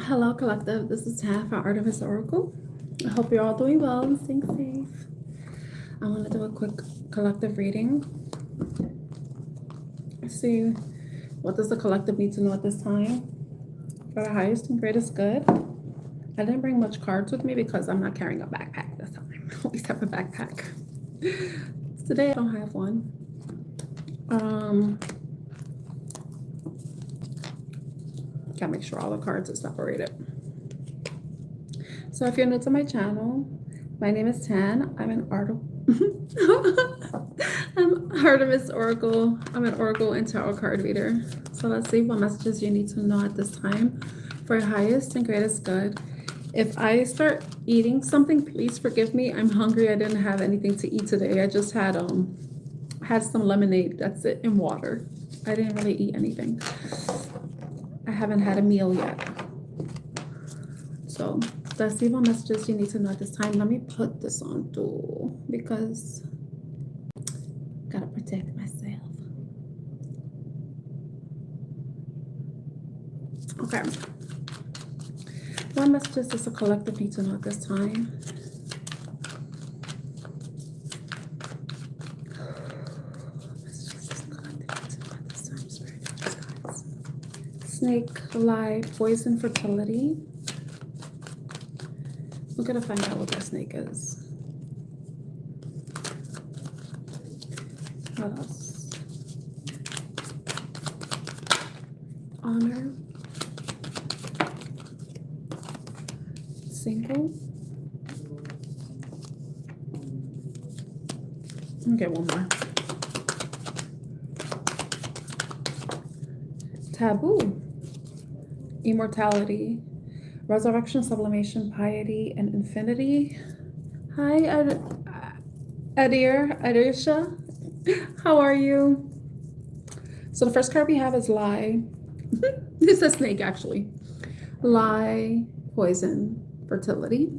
Hello, collective. This is Tan for Artemis Oracle. I hope you're all doing well and staying safe. I want to do a quick collective reading. See what does the collective need to know at this time for the highest and greatest good. I didn't bring much cards with me because I'm not carrying a backpack this time. I always have a backpack. Today I don't have one. Gotta make sure all the cards are separated. So if you're new to my channel, my name is Tan. I'm Artemis Oracle. I'm an Oracle and Tarot card reader. So let's see what messages you need to know at this time for your highest and greatest good. If I start eating something, please forgive me. I'm hungry. I didn't have anything to eat today. I just had some lemonade. That's it, and water. I didn't really eat anything. I haven't had a meal yet. So let's see what messages you need to know at this time. Let me put this on too, because I gotta protect myself. Okay. What messages does the collective need to know at this time? Snake, lie, poison, fertility. We're gonna find out what the snake is. What else? Honor. Single. Okay, one more. Taboo. Immortality, resurrection, sublimation, piety, and infinity. Hi, Adersha. How are you? So the first card we have is lie. This is a snake, actually. Lie, poison, fertility.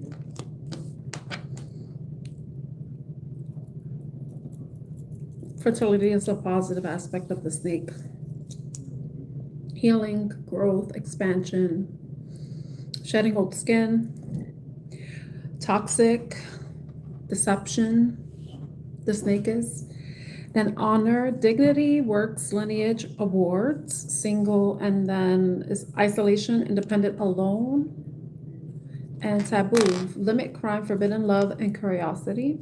Fertility is a positive aspect of the snake. Healing, growth, expansion, shedding old skin, toxic, deception, the snake is. Then honor, dignity, works, lineage, awards, single, and then is isolation, independent, alone, and taboo, limit, crime, forbidden love, and curiosity.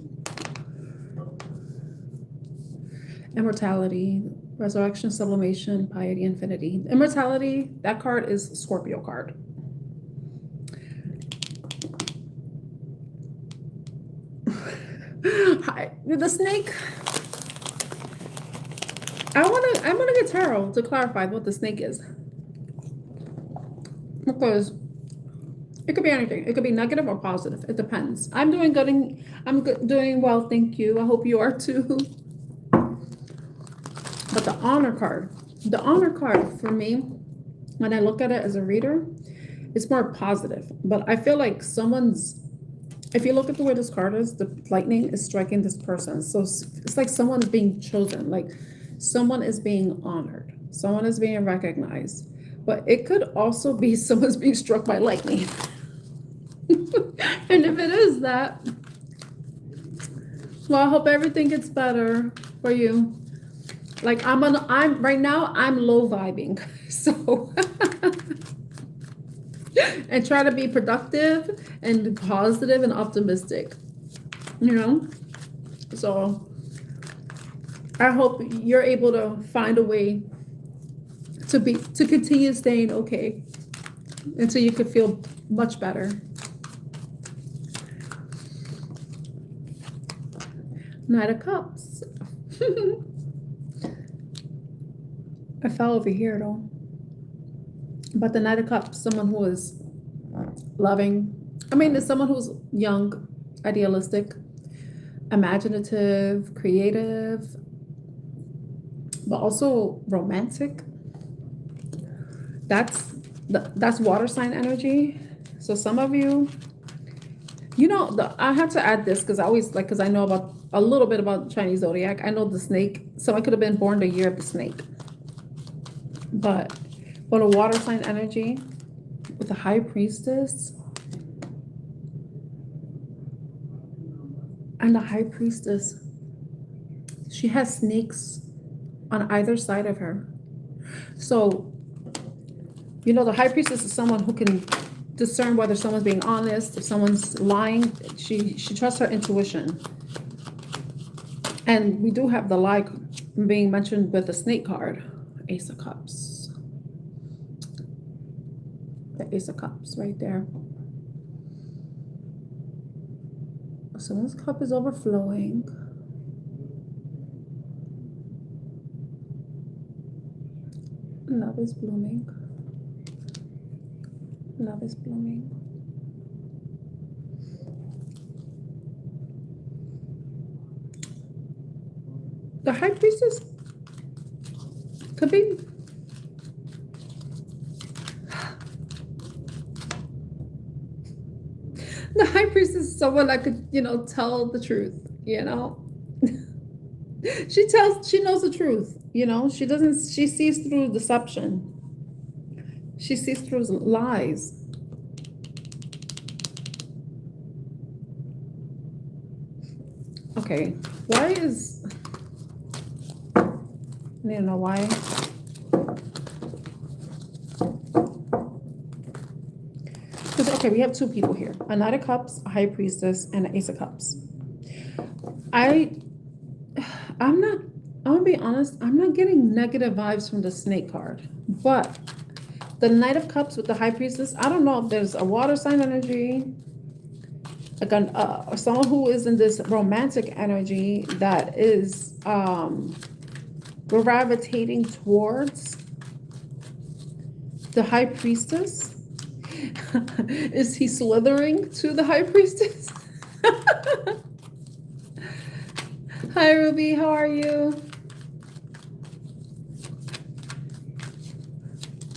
Immortality, resurrection, sublimation, piety, infinity. Immortality, that card is Scorpio card. Hi, the snake. I'm gonna get tarot to clarify what the snake is, because it could be anything. It could be negative or positive. It depends. I'm doing good. I'm doing well, thank you. I hope you are too. But the honor card for me, when I look at it as a reader, it's more positive. But I feel like if you look at the way this card is, the lightning is striking this person. So it's like someone's being chosen, like someone is being honored, someone is being recognized. But it could also be someone's being struck by lightning. And if it is that, well, I hope everything gets better for you. Like right now I'm low vibing, so and try to be productive and positive and optimistic, you know. So I hope you're able to find a way to continue staying okay until you can feel much better. Knight of Cups. I fell over here though. But the Knight of Cups, someone who is loving. I mean, it's someone who's young, idealistic, imaginative, creative, but also romantic. That's water sign energy. So some of you You know, I have to add this because I always like, because I know about a little bit about Chinese zodiac. I know the snake. So I could have been born the year of the snake. But a water sign energy with the high priestess. And the high priestess, she has snakes on either side of her. So, you know, the high priestess is someone who can discern whether someone's being honest, if someone's lying. She trusts her intuition. And we do have the lie being mentioned with the snake card, Ace of Cups. The Ace of Cups right there. Someone's cup is overflowing. Love is blooming. Love is blooming. The high priestess could be. The high priestess is someone that could, you know, tell the truth, you know. She knows the truth, you know. She sees through deception. She sees through lies. Okay, why is, I need to know why. Okay, we have two people here, a Knight of Cups, a High Priestess, and an Ace of Cups. I'm gonna be honest, I'm not getting negative vibes from the snake card, but the Knight of Cups with the High Priestess, I don't know if there's a water sign energy, like or someone who is in this romantic energy that is gravitating towards the High Priestess. Is he slithering to the High Priestess? Hi, Ruby. How are you?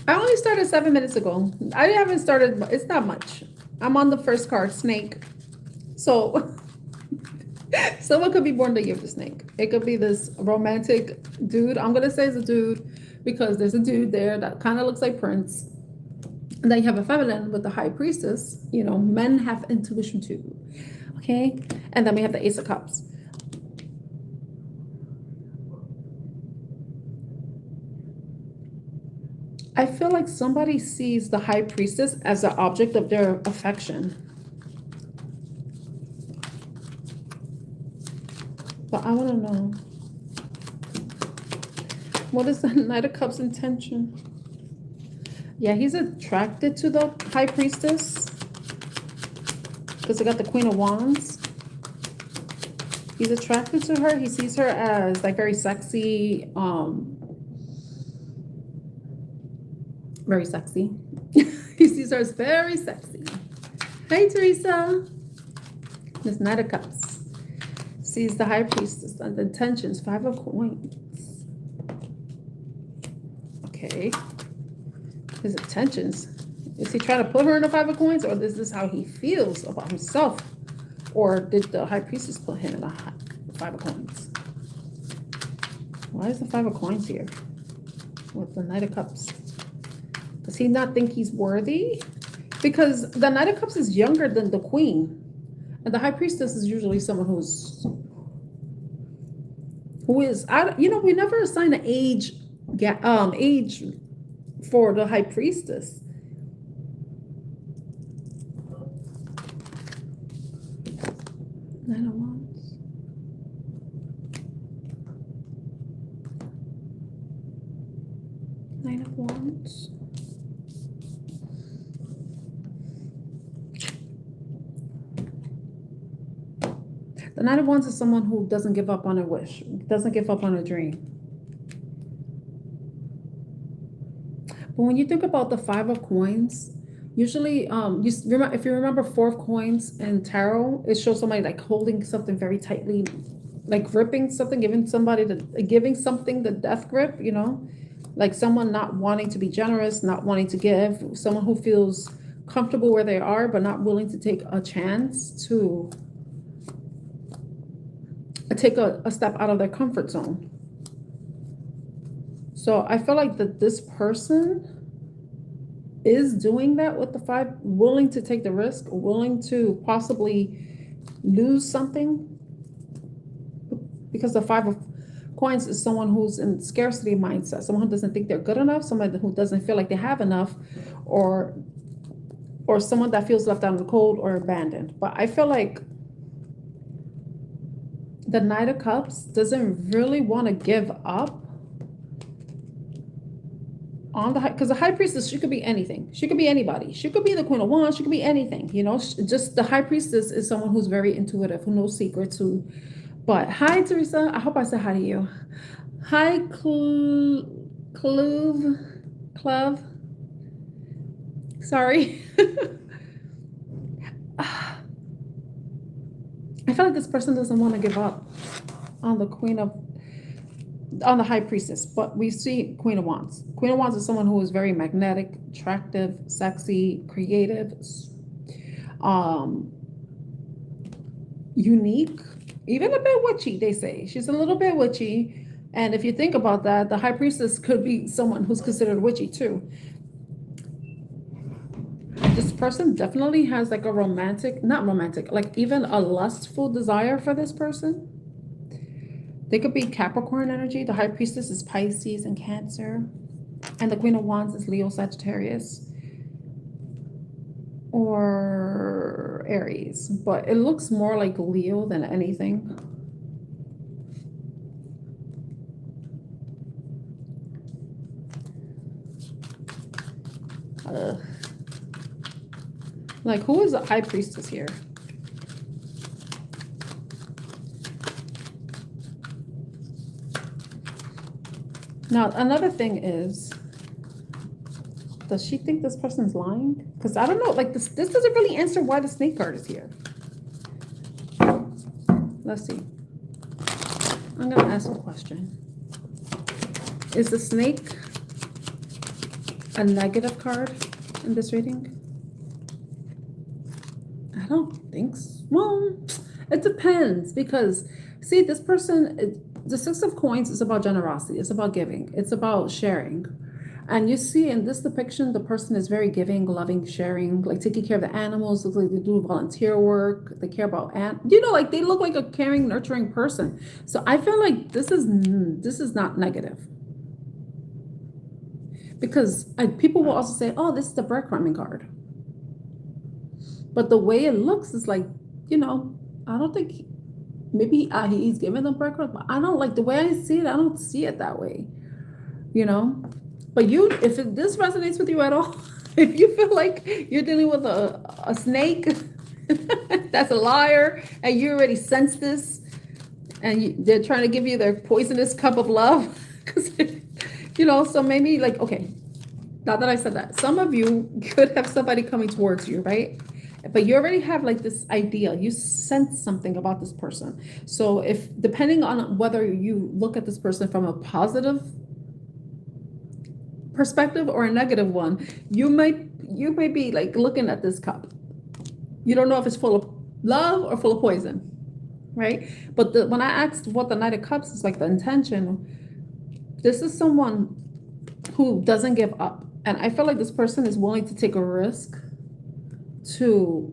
I only started 7 minutes ago. I haven't started. It's not much. I'm on the first card, snake. So someone could be born the year of the snake. It could be this romantic dude. I'm going to say it's a dude because there's a dude there that kind of looks like Prince. And then you have a feminine with the High Priestess. You know, men have intuition too. Okay? And then we have the Ace of Cups. I feel like somebody sees the High Priestess as an object of their affection. But I want to know. What is the Knight of Cups intention? Yeah, he's attracted to the High Priestess because I got the Queen of Wands. He's attracted to her. He sees her as like very sexy, very sexy. He sees her as very sexy. Hey, Teresa. This Knight of Cups sees the High Priestess and the intentions, 5 of Coins. Okay. His intentions. Is he trying to put her in the 5 of Coins, or is this how he feels about himself? Or did the High Priestess put him in the 5 of Coins? Why is the 5 of Coins here with the Knight of Cups? Does he not think he's worthy? Because the Knight of Cups is younger than the Queen. And the High Priestess is usually someone who is, you know, we never assign an age for the High Priestess. Nine of Wands. Nine of Wands. The Nine of Wands is someone who doesn't give up on a wish, doesn't give up on a dream. But when you think about the 5 of Coins, usually, if you remember 4 of Coins in tarot, it shows somebody like holding something very tightly, like gripping something, giving something the death grip, you know, like someone not wanting to be generous, not wanting to give, someone who feels comfortable where they are, but not willing to take a chance to take a step out of their comfort zone. So I feel like that this person is doing that with the 5, willing to take the risk, willing to possibly lose something, because the 5 of Coins is someone who's in scarcity mindset, someone who doesn't think they're good enough, someone who doesn't feel like they have enough, or someone that feels left out in the cold or abandoned. But I feel like the Knight of Cups doesn't really want to give up on the because the High Priestess, she could be anything. She could be anybody. She could be the Queen of Wands. She could be anything. You know, just the High Priestess is someone who's very intuitive, who knows secrets. But hi, Teresa. I hope I said hi to you. Hi, Clove. Sorry. I feel like this person doesn't want to give up on the on the High Priestess, but we see Queen of Wands. Queen of Wands is someone who is very magnetic, attractive, sexy, creative, unique, even a bit witchy, they say. She's a little bit witchy. And if you think about that, the High Priestess could be someone who's considered witchy too. This person definitely has like a not romantic, like even a lustful desire for this person. They could be Capricorn energy. The High Priestess is Pisces and Cancer. And the Queen of Wands is Leo, Sagittarius, or Aries. But it looks more like Leo than anything. Like, who is the High Priestess here? Now, another thing is, does she think this person's lying? Because I don't know, like this doesn't really answer why the Snake card is here. Let's see. I'm going to ask a question. Is the Snake a negative card in this reading? I don't think so. Well, it depends, because see, this person, the Six of Coins is about generosity. It's about giving. It's about sharing. And you see in this depiction, the person is very giving, loving, sharing, like taking care of the animals. Looks like they do volunteer work. They care about, like they look like a caring, nurturing person. So I feel like this is not negative. Because people will also say, oh, this is the breadcrumbing card. But the way it looks is like, I don't think, maybe he's giving them breadcrumbs, but I don't like the way I see it. I don't see it that way, But if this resonates with you at all, if you feel like you're dealing with a snake that's a liar, and you already sense this, and they're trying to give you their poisonous cup of love, because, so maybe like, okay, now that I said that, some of you could have somebody coming towards you, right? But you already have like this idea, you sense something about this person. So depending on whether you look at this person from a positive perspective or a negative one, you might be like looking at this cup. You don't know if it's full of love or full of poison, right? But when I asked what the Knight of Cups is, like the intention, this is someone who doesn't give up. And I feel like this person is willing to take a risk to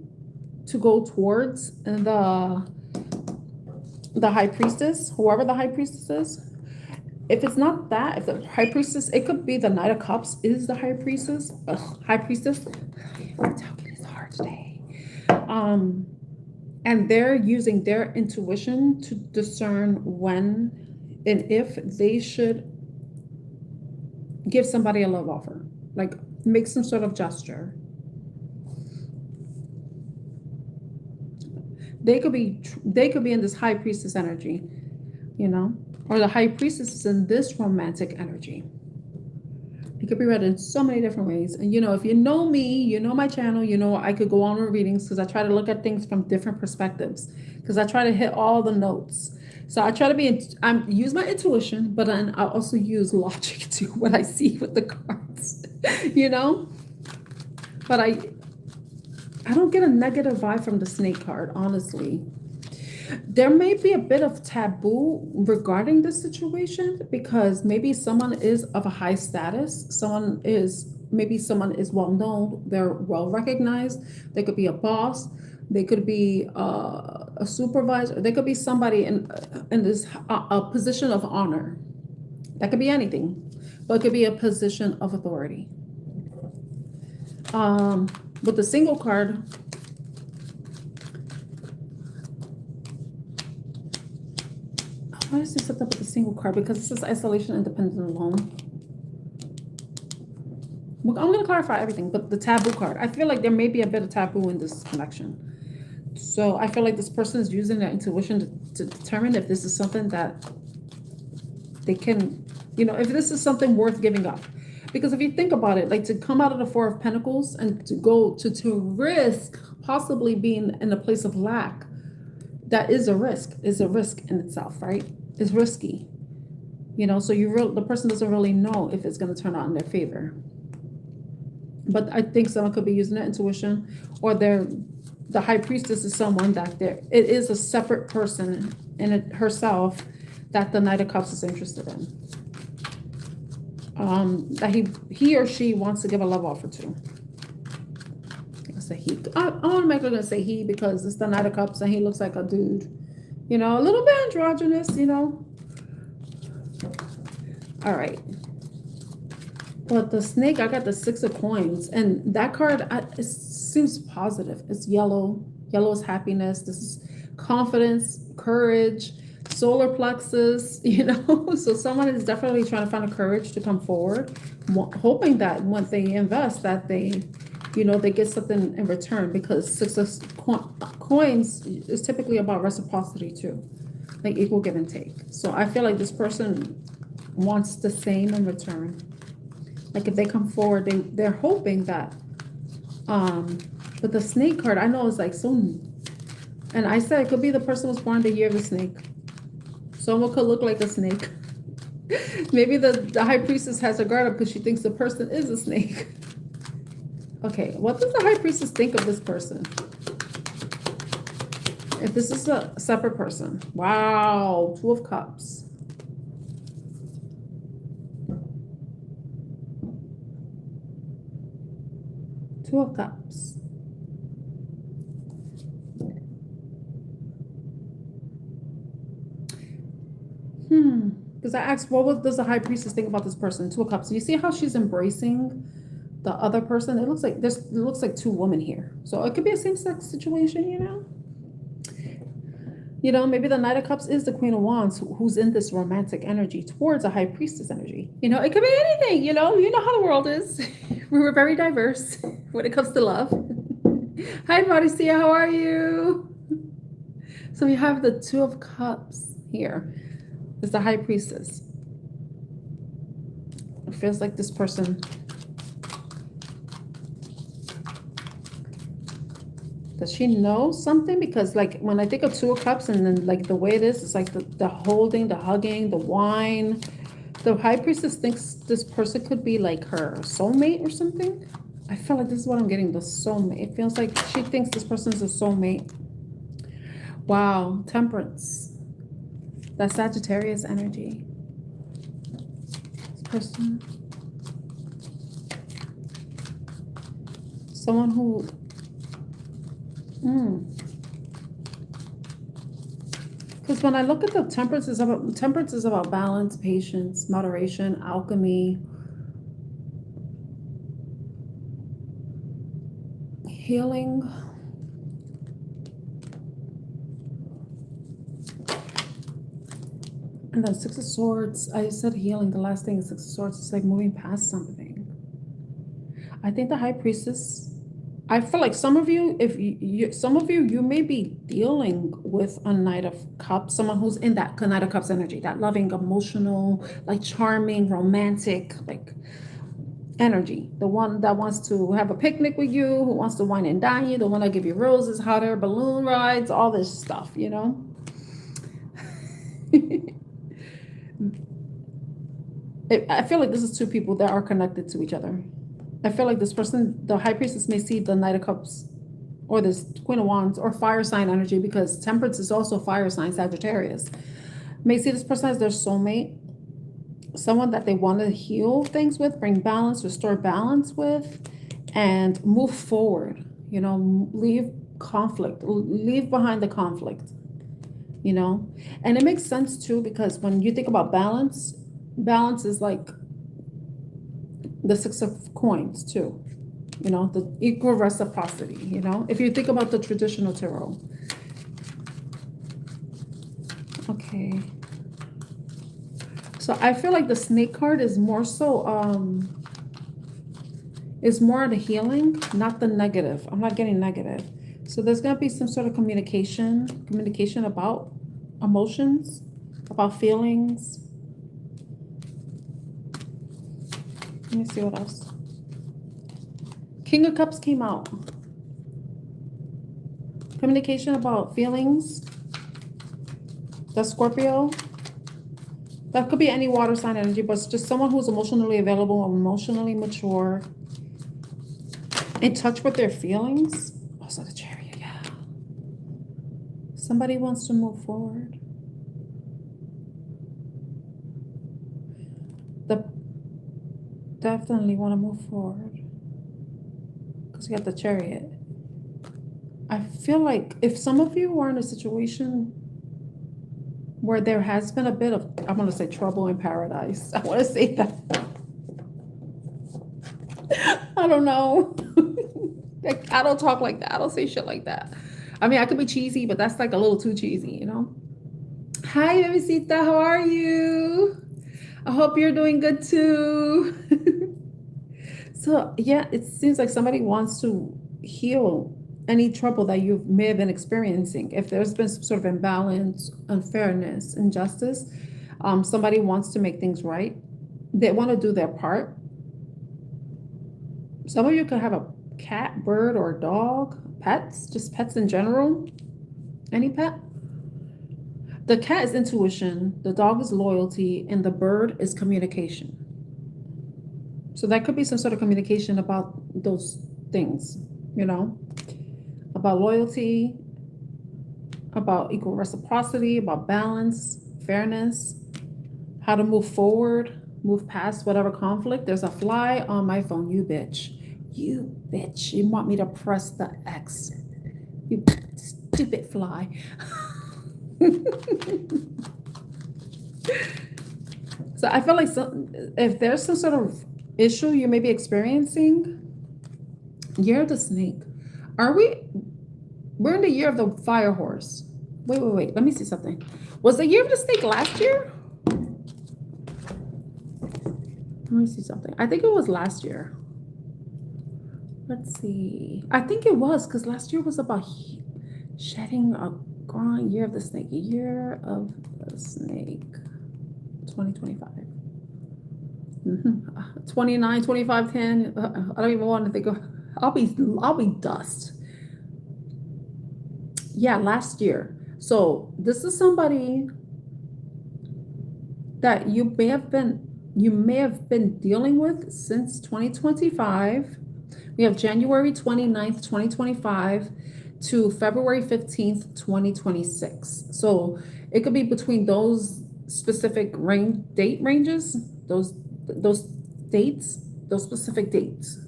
go towards the High Priestess, whoever the High Priestess is. If it's not that, if the High Priestess, it could be the Knight of Cups is the High Priestess. High Priestess. I'm talking is hard today. And they're using their intuition to discern when and if they should give somebody a love offer, like make some sort of gesture. They could be in this High Priestess energy, or the High Priestess is in this romantic energy. It could be read in so many different ways. And if you know me, you know my channel, I could go on with readings, because I try to look at things from different perspectives, because I try to hit all the notes. So I try to use my intuition, but then I also use logic to what I see with the cards, But I don't get a negative vibe from the snake card, honestly. There may be a bit of taboo regarding this situation because maybe someone is of a high status. Maybe someone is well known. They're well recognized. They could be a boss. They could be a supervisor. They could be somebody in this a position of honor. That could be anything, but it could be a position of authority. With the single card, why is this set up with a single card? Because this is isolation, independent, and alone. I'm going to clarify everything, but the taboo card. I feel like there may be a bit of taboo in this connection. So I feel like this person is using their intuition to determine if this is something that they can, if this is something worth giving up. Because if you think about it, like to come out of the Four of Pentacles and to go to risk possibly being in a place of lack, that is a risk in itself, right? It's risky, so the person doesn't really know if it's going to turn out in their favor. But I think someone could be using their intuition, or the high priestess is someone that it is a separate person in it herself that the Knight of Cups is interested in. That he or she wants to give a love offer to. I say he. I'm automatically gonna say he because it's the Knight of Cups and he looks like a dude, a little bit androgynous, All right. But the snake, I got the Six of Coins, and that card it seems positive. It's yellow. Yellow is happiness. This is confidence, courage, solar plexus. So someone is definitely trying to find the courage to come forward, hoping that when they invest, that they get something in return, because Six of Coins is typically about reciprocity too, like equal give and take. So I feel like this person wants the same in return. Like if they come forward, they're hoping that, but the snake card, I know is like so, and I said it could be the person was born the year of the snake. Someone could look like a snake. Maybe the high priestess has her guard up because she thinks the person is a snake. Okay, what does the high priestess think of this person? If this is a separate person. Wow, Two of Cups. Two of Cups. Because I asked, does the high priestess think about this person? Two of Cups. You see how she's embracing the other person? It looks like two women here. So it could be a same-sex situation, maybe the Knight of Cups is the Queen of Wands who's in this romantic energy towards a high priestess energy. It could be anything, you know how the world is. We're very diverse when it comes to love. Hi, Marcia, how are you? So we have the Two of Cups here. It's the high priestess. It feels like this person, does she know something? Because like when I think of Two of Cups and then like the way it is, it's like the holding, the hugging, the wine. The high priestess thinks this person could be like her soulmate or something. I feel like this is what I'm getting, the soulmate. It feels like she thinks this person's a soulmate. Wow, Temperance. That Sagittarius energy. This person. Someone who because when I look at the temperance is about balance, patience, moderation, alchemy, healing. And then Six of Swords, I said healing. The last thing is Six of Swords. It's like moving past something. I think the high priestess, I feel like some of you, you may be dealing with a Knight of Cups, someone who's in that Knight of Cups energy, that loving, emotional, like charming, romantic, like energy. The one that wants to have a picnic with you, who wants to wine and dine you, the one that give you roses, hot air balloon rides, all this stuff, I feel like this is two people that are connected to each other. I feel like this person, the high priestess, may see the Knight of Cups or this Queen of Wands, or fire sign energy, because Temperance is also fire sign, Sagittarius. May see this person as their soulmate, someone that they want to heal things with, bring balance, restore balance with, and move forward. You know, leave conflict, leave behind the conflict, you know. And it makes sense too, because when you think about balance, balance is like the Six of Coins too, you know, the equal reciprocity, you know, if you think about the traditional tarot. Okay. So I feel like the snake card is more so, is more the healing, not the negative. I'm not getting negative. So there's going to be some sort of communication about emotions, about feelings. Let me see what else. King of Cups came out. Communication about feelings. That's Scorpio. That could be any water sign energy, but it's just someone who's emotionally available, emotionally mature, in touch with their feelings. Also the Chariot, yeah. Somebody wants to move forward. Definitely want to move forward. Because you got the Chariot. I feel like if some of you are in a situation where there has been a bit of, I'm going to say trouble in paradise. I want to say that. I don't know. I don't talk like that. I don't say shit like that. I mean, I could be cheesy, but that's like a little too cheesy, you know? Hi, Bebecita. How are you? I hope you're doing good too. So, yeah, it seems like somebody wants to heal any trouble that you may have been experiencing. If there's been some sort of imbalance, unfairness, injustice, somebody wants to make things right. They want to do their part. Some of you could have a cat, bird, or dog, pets, just pets in general. Any pet. The cat is intuition, the dog is loyalty, and the bird is communication. So that could be some sort of communication about those things, you know, about loyalty, about equal reciprocity, about balance, fairness, how to move forward, move past whatever conflict. There's a fly on my phone. You bitch. You bitch. You want me to press the X. You stupid fly. So I feel like if there's some sort of issue you may be experiencing, year of the snake. We're in the year of the fire horse. Wait. Let me see something. Was the year of the snake last year? Let me see something. I think it was last year. Let's see. I think it was, because last year was about shedding a grand. Year of the snake. Year of the snake. 2025. 29, 25, 10. I don't even want to think of. I'll be dust. Yeah, last year. So this is somebody that you may have been dealing with since 2025. We have January 29th, 2025 to February 15th, 2026. So it could be between those specific date ranges, those dates, those specific dates.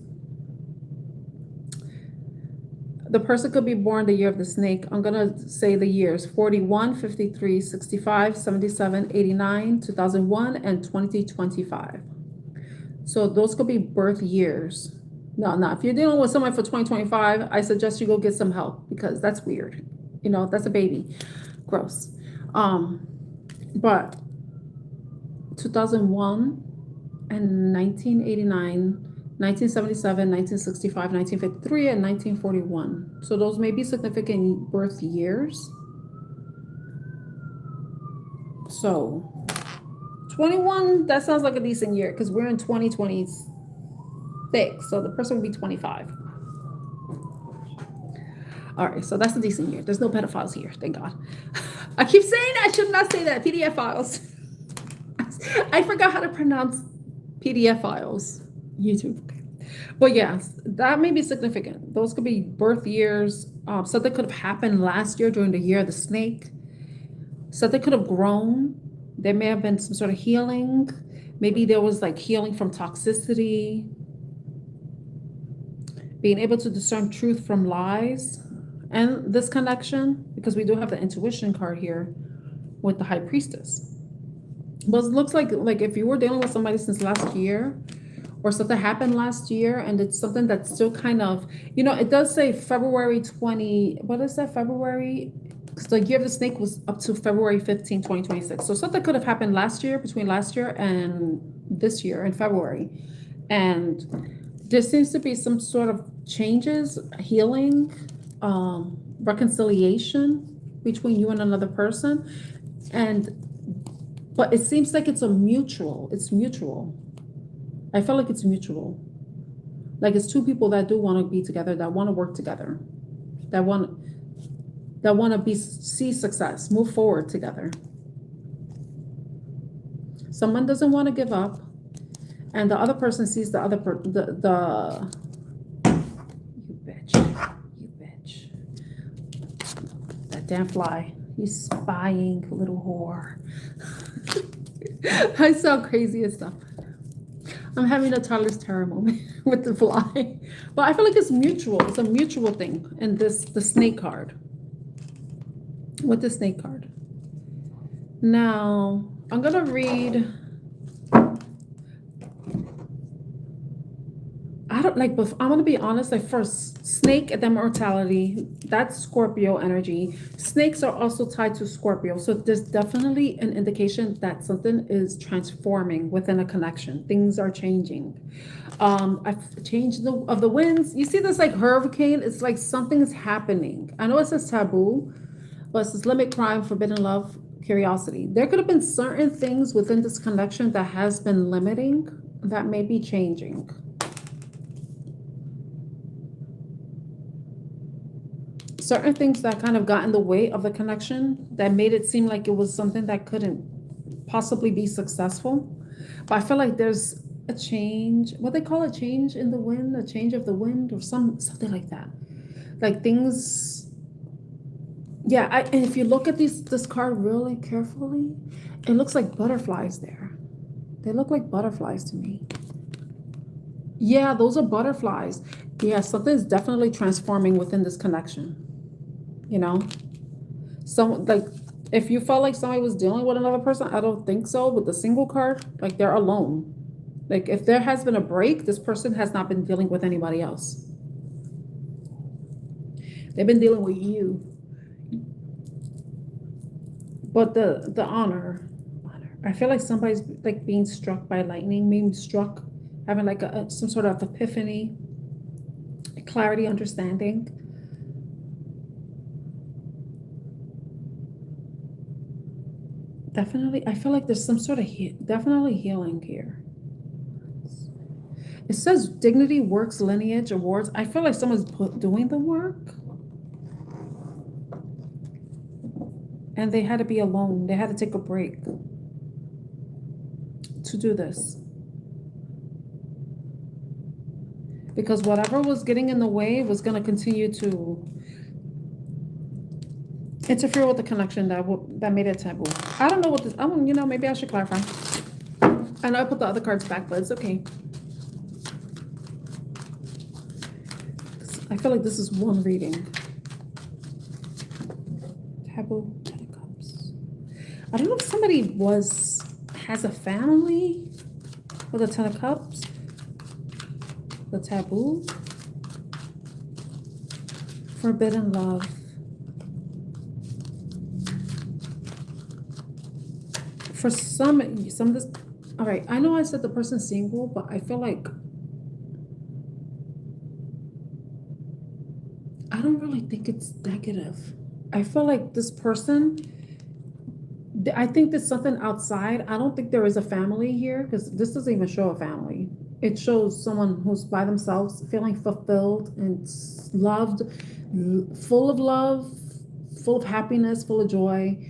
The person could be born the year of the snake. I'm going to say the years 41, 53, 65, 77, 89, 2001, and 2025. So those could be birth years. No, if you're dealing with someone for 2025, I suggest you go get some help, because that's weird. You know, that's a baby. Gross. But 2001 and 1989, 1977, 1965, 1953, and 1941. So those may be significant birth years. So 21, that sounds like a decent year, because we're in 2026. So the person will be 25. All right, so that's a decent year. There's no pedophiles here, thank God. I keep saying I should not say that. PDF files. I forgot how to pronounce PDF files. YouTube. But yes, that may be significant. Those could be birth years. Something could have happened last year during the year of the snake. Something could have grown. There may have been some sort of healing. Maybe there was like healing from toxicity, being able to discern truth from lies, and this connection, because we do have the intuition card here with the high priestess. But it looks like if you were dealing with somebody since last year, or something happened last year, and it's something that's still kind of, it does say February 20, what is that, February? Because the year of the snake was up to February 15, 2026. So something could have happened last year, between last year and this year in February. And there seems to be some sort of changes, healing, reconciliation between you and another person. But it seems like it's mutual. I feel like it's mutual. Like it's two people that do want to be together, that want to work together, that want to see success, move forward together. Someone doesn't want to give up, and the other person sees the other you bitch, that damn fly, you spying little whore. I sound crazy and stuff. I'm having a toddler's terror moment with the fly. But I feel like it's mutual. It's a mutual thing in the snake card. With the snake card. Now, I'm going to read. But I'm going to be honest, like first, snake and then mortality, that's Scorpio energy. Snakes are also tied to Scorpio. So there's definitely an indication that something is transforming within a connection. Things are changing. I've changed of the winds. You see this like hurricane? It's like something's happening. I know it says taboo, but it says limit, crime, forbidden love, curiosity. There could have been certain things within this connection that has been limiting that may be changing. Certain things that kind of got in the way of the connection that made it seem like it was something that couldn't possibly be successful. But I feel like there's a change, what they call a change in the wind, a change of the wind, or something like that. Like things, yeah. And if you look at this card really carefully, it looks like butterflies there. They look like butterflies to me. Yeah, those are butterflies. Yeah, something's definitely transforming within this connection. Like if you felt like somebody was dealing with another person, I don't think so. With the single card, like they're alone. Like if there has been a break, this person has not been dealing with anybody else. They've been dealing with you. But the honor, I feel like somebody's like being struck by lightning, being struck, having like some sort of epiphany, clarity, understanding. Definitely, I feel like there's some sort of definitely healing here. It says dignity, works, lineage, awards. I feel like someone's doing the work. And they had to be alone. They had to take a break to do this. Because whatever was getting in the way was going to continue to interfere with the connection that made it taboo. I don't know what this, maybe I should clarify. I know I put the other cards back, but it's okay. I feel like this is one reading. Taboo, Ten of Cups. I don't know if somebody has a family with a Ten of Cups. The taboo. Forbidden love. For some of this, all right, I know I said the person's single, but I feel like I don't really think it's negative. I feel like this person, I think there's something outside. I don't think there is a family here because this doesn't even show a family. It shows someone who's by themselves, feeling fulfilled and loved, full of love, full of happiness, full of joy.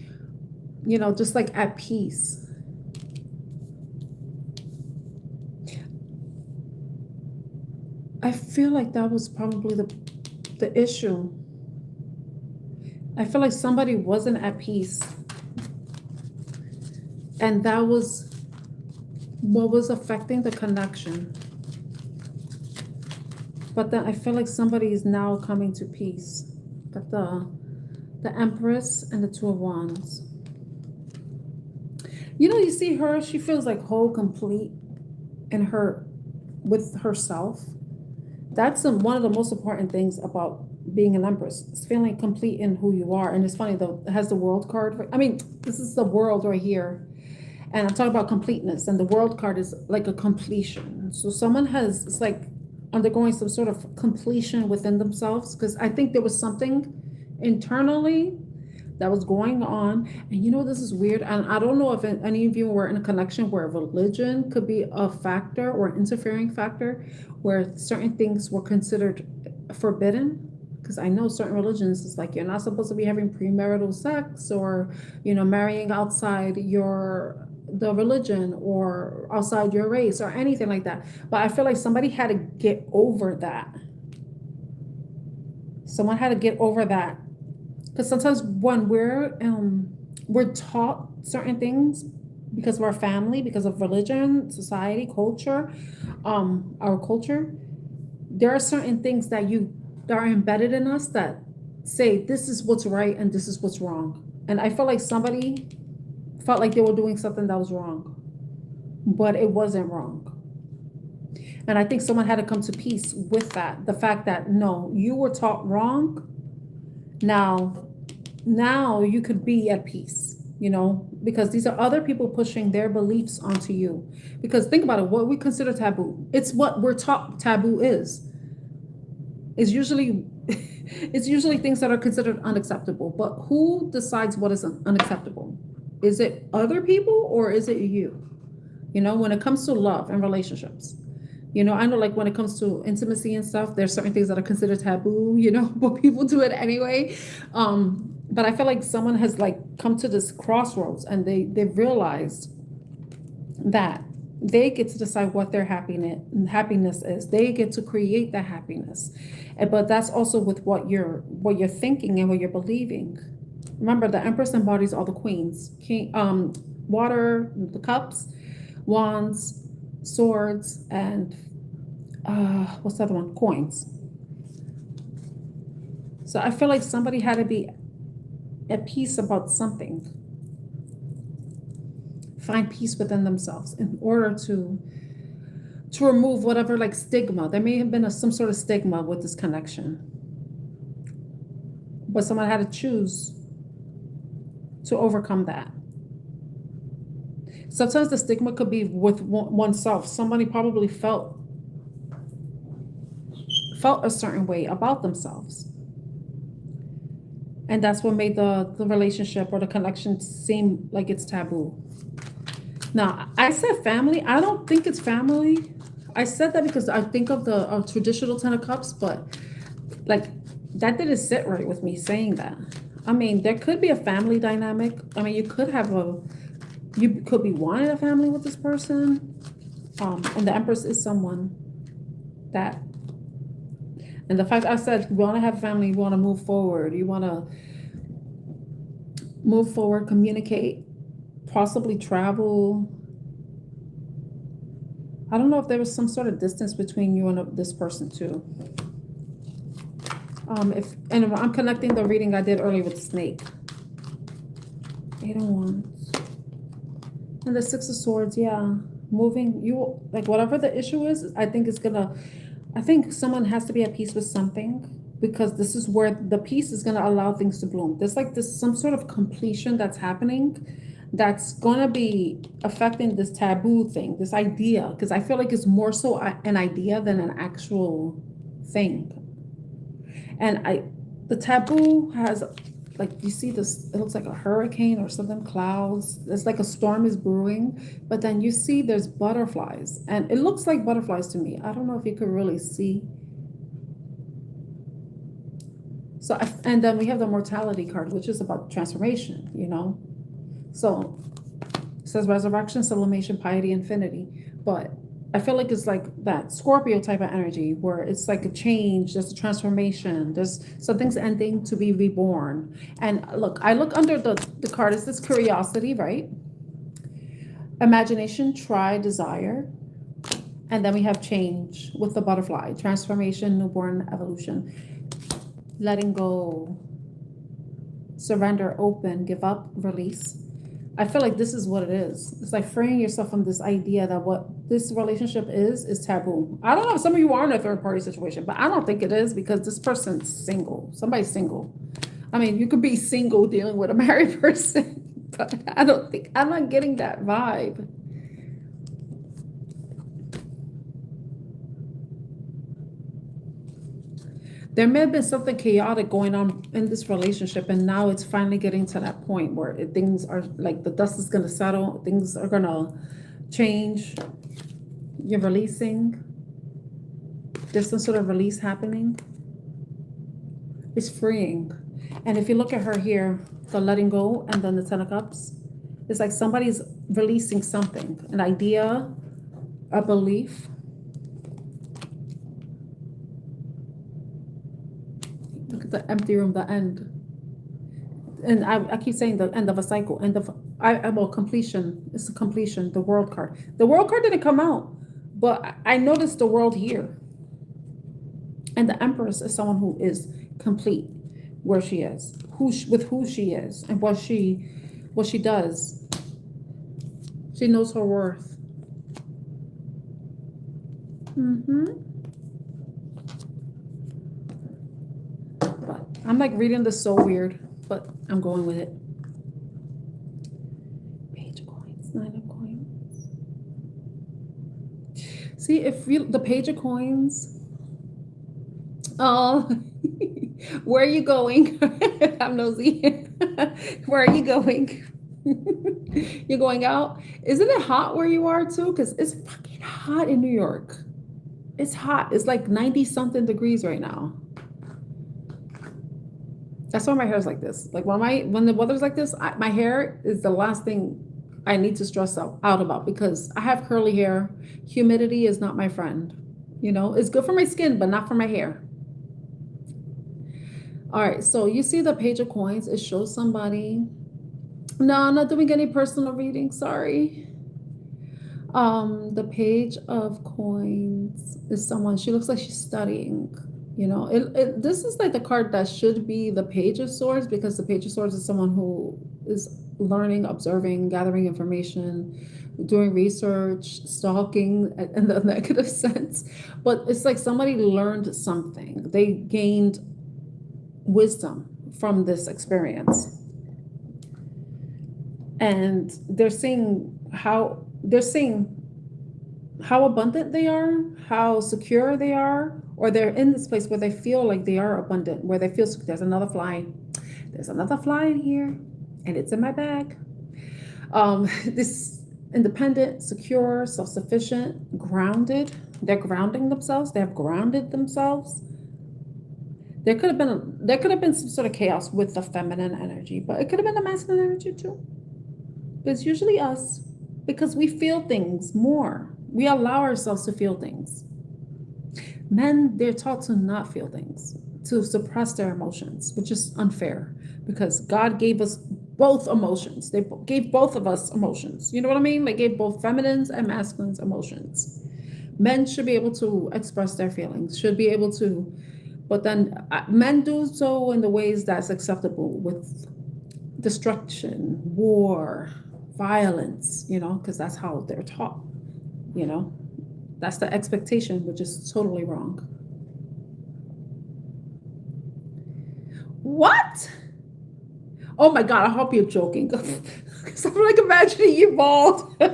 Just like at peace. I feel like that was probably the issue. I feel like somebody wasn't at peace, and that was what was affecting the connection. But then I feel like somebody is now coming to peace. But the Empress and the Two of Wands. You know, you see her, she feels like whole, complete in her, with herself. That's one of the most important things about being an Empress. It's feeling complete in who you are. And it's funny, though, it has the World card. I mean, this is the World right here. And I'm talking about completeness. And the World card is like a completion. So someone has, it's like undergoing some sort of completion within themselves. Because I think there was something internally that was going on. And you know, this is weird. And I don't know if any of you were in a connection where religion could be a factor or an interfering factor, where certain things were considered forbidden. Because I know certain religions, it's like you're not supposed to be having premarital sex, or, you know, marrying outside the religion or outside your race or anything like that. But I feel like somebody had to get over that. Someone had to get over that. Because sometimes when we're taught certain things because of our family, because of religion, society, culture, our culture, there are certain things that are embedded in us that say this is what's right and this is what's wrong. And I felt like somebody felt like they were doing something that was wrong, but it wasn't wrong. And I think someone had to come to peace with that. The fact that, no, you were taught wrong. Now you could be at peace, you know, because these are other people pushing their beliefs onto you. Because think about it, what we consider taboo, it's what we're taught taboo is usually it's usually things that are considered unacceptable. But who decides what is unacceptable? Is it other people or is it you? You know, when it comes to love and relationships, you know, I know, like when it comes to intimacy and stuff, there's certain things that are considered taboo, you know, but people do it anyway. But I feel like someone has like come to this crossroads and they've realized that they get to decide what their happiness is. They get to create that happiness. But that's also with what you're thinking and what you're believing. Remember, the Empress embodies all the queens. Water, the cups, wands, swords, and what's the other one? Coins. So I feel like somebody had to be at peace about something. Find peace within themselves in order to remove whatever like stigma. There may have been some sort of stigma with this connection. But someone had to choose to overcome that. Sometimes the stigma could be with oneself. Somebody probably felt a certain way about themselves. And that's what made the relationship or the connection seem like it's taboo. Now, I said family. I don't think it's family. I said that because I think of the traditional Ten of Cups, but like that didn't sit right with me saying that. I mean, there could be a family dynamic. I mean, you could be wanting a family with this person. And the Empress is someone that, and the fact I said, you want to have family, you want to move forward, communicate, possibly travel. I don't know if there was some sort of distance between you and this person too. If I'm connecting the reading I did earlier with the snake. 8 of Wands. And the Six of Swords, yeah. Moving, like whatever the issue is, I think someone has to be at peace with something, because this is where the peace is gonna allow things to bloom. There's like some sort of completion that's happening that's gonna be affecting this taboo thing, this idea, because I feel like it's more so an idea than an actual thing. And the taboo has, like, you see this, it looks like a hurricane or something, clouds. It's like a storm is brewing, but then you see there's butterflies, and it looks like butterflies to me. I don't know if you could really see. So, and then we have the mortality card, which is about transformation, you know? So it says resurrection, sublimation, piety, infinity. But I feel like it's like that Scorpio type of energy where it's like a change, there's a transformation, there's something's ending to be reborn. And look, I look under the card, it's this curiosity, right? Imagination, try, desire. And then we have change with the butterfly, transformation, newborn, evolution, letting go, surrender, open, give up, release. I feel like this is what it is. It's like freeing yourself from this idea that what this relationship is taboo. I don't know if some of you are in a third party situation, but I don't think it is because this person's single. Somebody's single. I mean, you could be single dealing with a married person, but I'm not getting that vibe. There may have been something chaotic going on in this relationship, and now it's finally getting to that point where things are like the dust is going to settle, things are going to change. You're releasing. There's some sort of release happening. It's freeing. And if you look at her here, the letting go and then the Ten of Cups, it's like somebody's releasing something, an idea, a belief. Look at the empty room, the end. And I keep saying the end of a cycle, well, completion. It's a completion, the world card. The world card didn't come out, but I noticed the world here. And the Empress is someone who is complete where she is, with who she is and what she does. She knows her worth. But I'm like reading this so weird, but I'm going with it. Page of Coins, Nine of Coins. See, if you the Page of Coins. Oh, where are you going? I'm nosy. Where are you going? You're going out? Isn't it hot where you are too? Because it's fucking hot in New York. It's hot. It's like 90 something degrees right now. That's why my hair is like this. Like when the weather's like this, my hair is the last thing I need to stress out about because I have curly hair. Humidity is not my friend. You know, it's good for my skin, but not for my hair. All right, so you see the Page of Coins. It shows somebody. No, I'm not doing any personal reading. Sorry. The Page of Coins is someone. She looks like she's studying. You know, this is like the card that should be the Page of Swords because the Page of Swords is someone who is learning, observing, gathering information, doing research, stalking in the negative sense. But it's like somebody learned something. They gained wisdom from this experience. And they're seeing how abundant they are, how secure they are, or they're in this place where they feel like they are abundant, where they feel there's another fly in here, and it's in my bag. This independent, secure, self-sufficient, grounded. They're grounding themselves. They have grounded themselves. There could have been some sort of chaos with the feminine energy, but it could have been the masculine energy too. It's usually us because we feel things more. We allow ourselves to feel things. Men, they're taught to not feel things, to suppress their emotions, which is unfair because God gave us both emotions. They gave both of us emotions. You know what I mean? They gave both feminines and masculines emotions. Men should be able to express their feelings, should be able to, but then men do so in the ways that's acceptable with destruction, war, violence, you know, because that's how they're taught, you know. That's the expectation, which is totally wrong. What? Oh my God, I hope you're joking. Because I'm like imagining you bald. I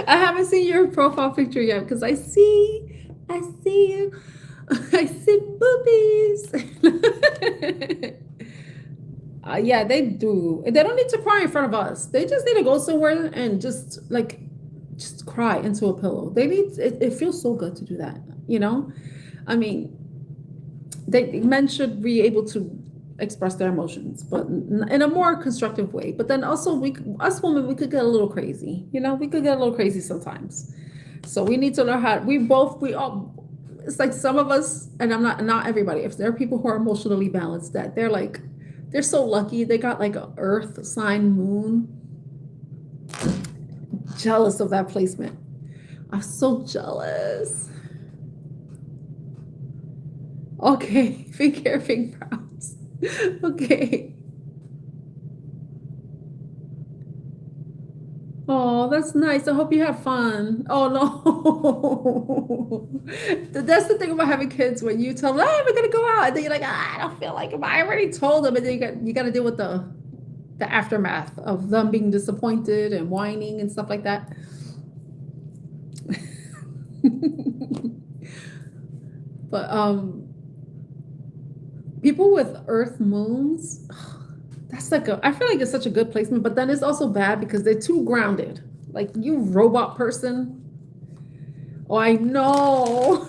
haven't seen your profile picture yet because I see you. I see boobies. Yeah, they do. They don't need to cry in front of us. They just need to go somewhere and just cry into a pillow. They need it feels so good to do that, you know? I mean, men should be able to express their emotions, but in a more constructive way. But then also us women, we could get a little crazy, you know? We could get a little crazy sometimes. So we need to learn how, we all, it's like some of us, and I'm not everybody, if there are people who are emotionally balanced, that they're so lucky, they got like a earth sign moon. Jealous of that placement. I'm so jealous. Okay, fake hair, fake brows. Okay. Oh, that's nice. I hope you have fun. Oh no. That's the thing about having kids, when you tell them, hey, we're gonna go out, and then you're like, I don't feel like it. But I already told them, and then you got to deal with the aftermath of them being disappointed and whining and stuff like that. But people with earth moons, that's like I feel like it's such a good placement, but then it's also bad because they're too grounded. Like, you robot person. Oh, I know.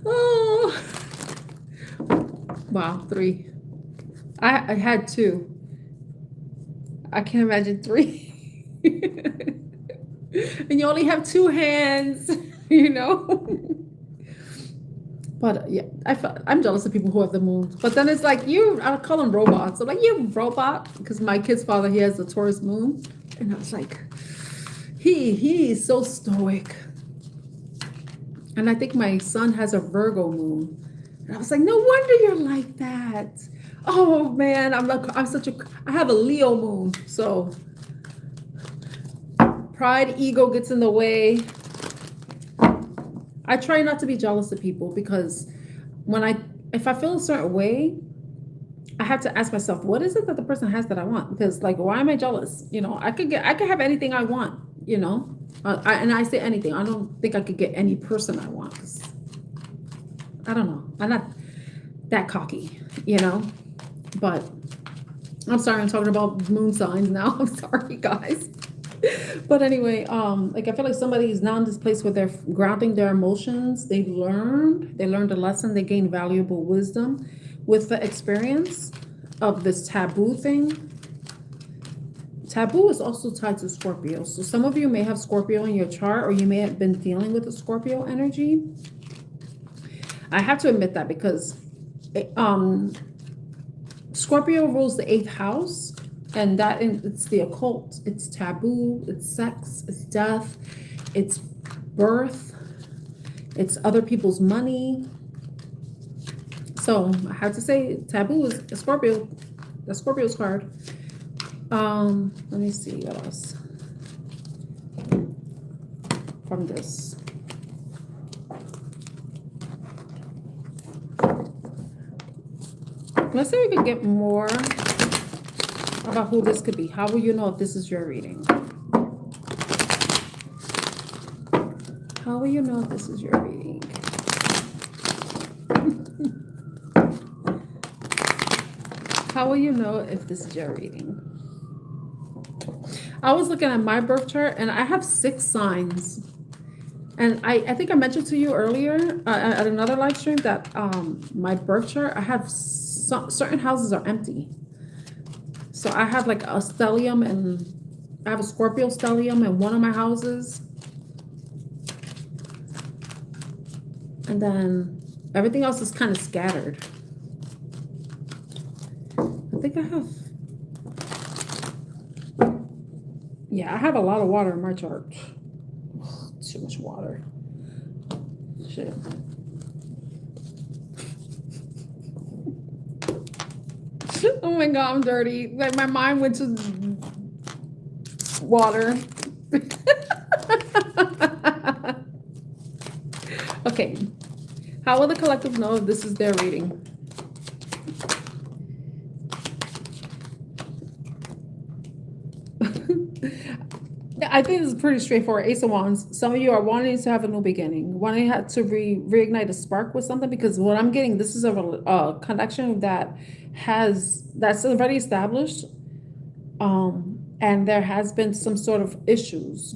Oh. Wow, 3. I had 2. I can't imagine 3. And you only have 2 hands, you know? But yeah, I'm jealous of people who have the moon. But then it's like, I call them robots. I'm like, you robot, because my kid's father, he has the Taurus moon, and I was like, he's so stoic. And I think my son has a Virgo moon, and I was like, no wonder you're like that. Oh man, I have a Leo moon, so pride, ego gets in the way. I try not to be jealous of people, because if I feel a certain way, I have to ask myself, what is it that the person has that I want? Because, like, why am I jealous? You know, I could have anything I want, you know? And I say anything. I don't think I could get any person I want. I don't know. I'm not that cocky, you know? But I'm sorry, I'm talking about moon signs now. I'm sorry, guys. But anyway, like, I feel like somebody's now in this place where they're grounding their emotions. They learned a lesson. They gained valuable wisdom with the experience of this taboo thing. Taboo is also tied to Scorpio. So some of you may have Scorpio in your chart, or you may have been dealing with the Scorpio energy. I have to admit that, because Scorpio rules the 8th house. And it's the occult, it's taboo, it's sex, it's death, it's birth, it's other people's money. So I have to say, taboo is a Scorpio, the Scorpio's card. Let me see what else from this. Let's see if we can get more about who this could be. How will you know if this is your reading? How will you know if this is your reading? How will you know if this is your reading? I was looking at my birth chart, and I have 6 signs. And I think I mentioned to you earlier at another live stream that my birth chart, I have certain houses are empty. So I have like a stellium, and I have a Scorpio stellium in one of my houses. And then everything else is kind of scattered. I think I have, yeah, I have a lot of water in my chart. Too much water. Shit. Oh my God, I'm dirty. Like, my mind went to water. Okay. How will the collective know if this is their reading? I think this is pretty straightforward. Ace of Wands. Some of you are wanting to have a new beginning, wanting to reignite a spark with something, because what I'm getting, this is a connection that's already established, and there has been some sort of issues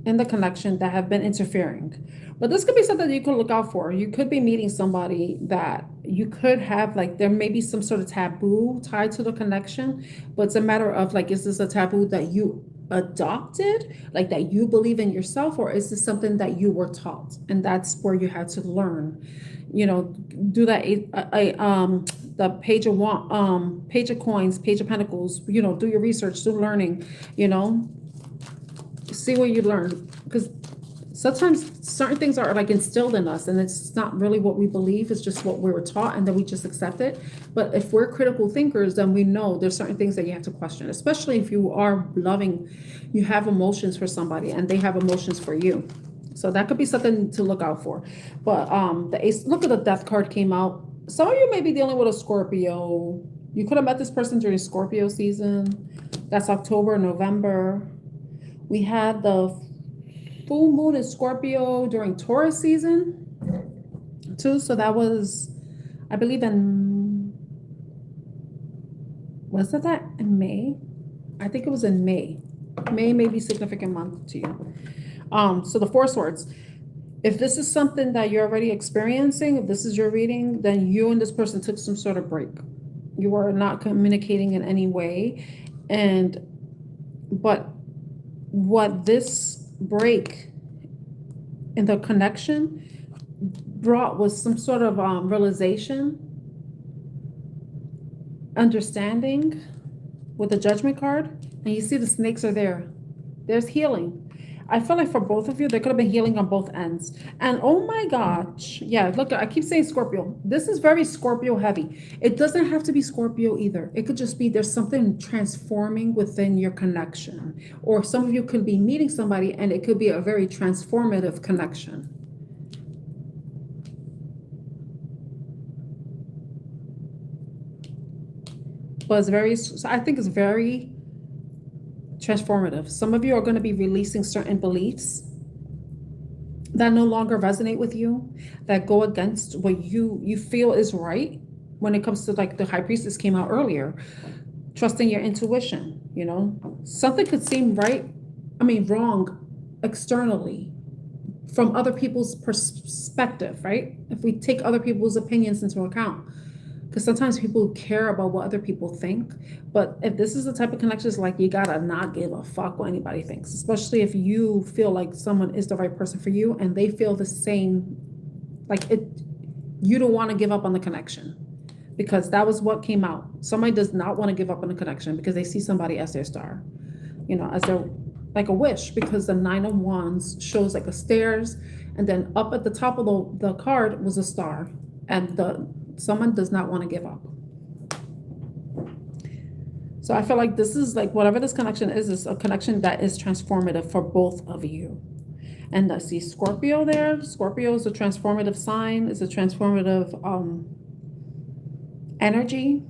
in the connection that have been interfering. But this could be something that you could look out for. You could be meeting somebody that you could have, like, there may be some sort of taboo tied to the connection, but it's a matter of, like, is this a taboo that you adopted, like that you believe in yourself, or is this something that you were taught and that's where you had to learn? Do that the page of coins, page of pentacles, do your research, do learning, see what you learn, because sometimes certain things are like instilled in us and it's not really what we believe, it's just what we were taught and then we just accept it. But if we're critical thinkers, then we know there's certain things that you have to question, especially if you are loving, you have emotions for somebody and they have emotions for you. So that could be something to look out for. But the ace, look at the death card came out. Some of you may be dealing with a Scorpio. You could have met this person during Scorpio season. That's October, November. We had the full moon in Scorpio during Taurus season too. So that was, I believe was that in May? I think it was in May. May may be a significant month to you. So the Four Swords. If this is something that you're already experiencing, if this is your reading, then you and this person took some sort of break. You are not communicating in any way. But what this break in the connection brought was some sort of realization, understanding with the Judgment card. And you see the snakes are there. There's healing. I feel like for both of you, there could have been healing on both ends. And oh my gosh, yeah, look, I keep saying Scorpio. This is very Scorpio heavy. It doesn't have to be Scorpio either. It could just be there's something transforming within your connection. Or some of you could be meeting somebody and it could be a very transformative connection. But I think it's very transformative. Some of you are going to be releasing certain beliefs that no longer resonate with you, that go against what you feel is right when it comes to, like the High Priestess came out earlier, trusting your intuition. Something could seem wrong externally from other people's perspective, right? If we take other people's opinions into account. Because sometimes people care about what other people think. But if this is the type of connection, it's like you gotta not give a fuck what anybody thinks, especially if you feel like someone is the right person for you and they feel the same, you don't want to give up on the connection, because that was what came out. Somebody does not want to give up on the connection because they see somebody as their star, as their, like a wish, because the Nine of Wands shows like a stairs, and then up at the top of the card was a star, and someone does not want to give up. So I feel like this is like, whatever this connection is a connection that is transformative for both of you. And I see Scorpio there. Scorpio is a transformative sign. It's a transformative energy.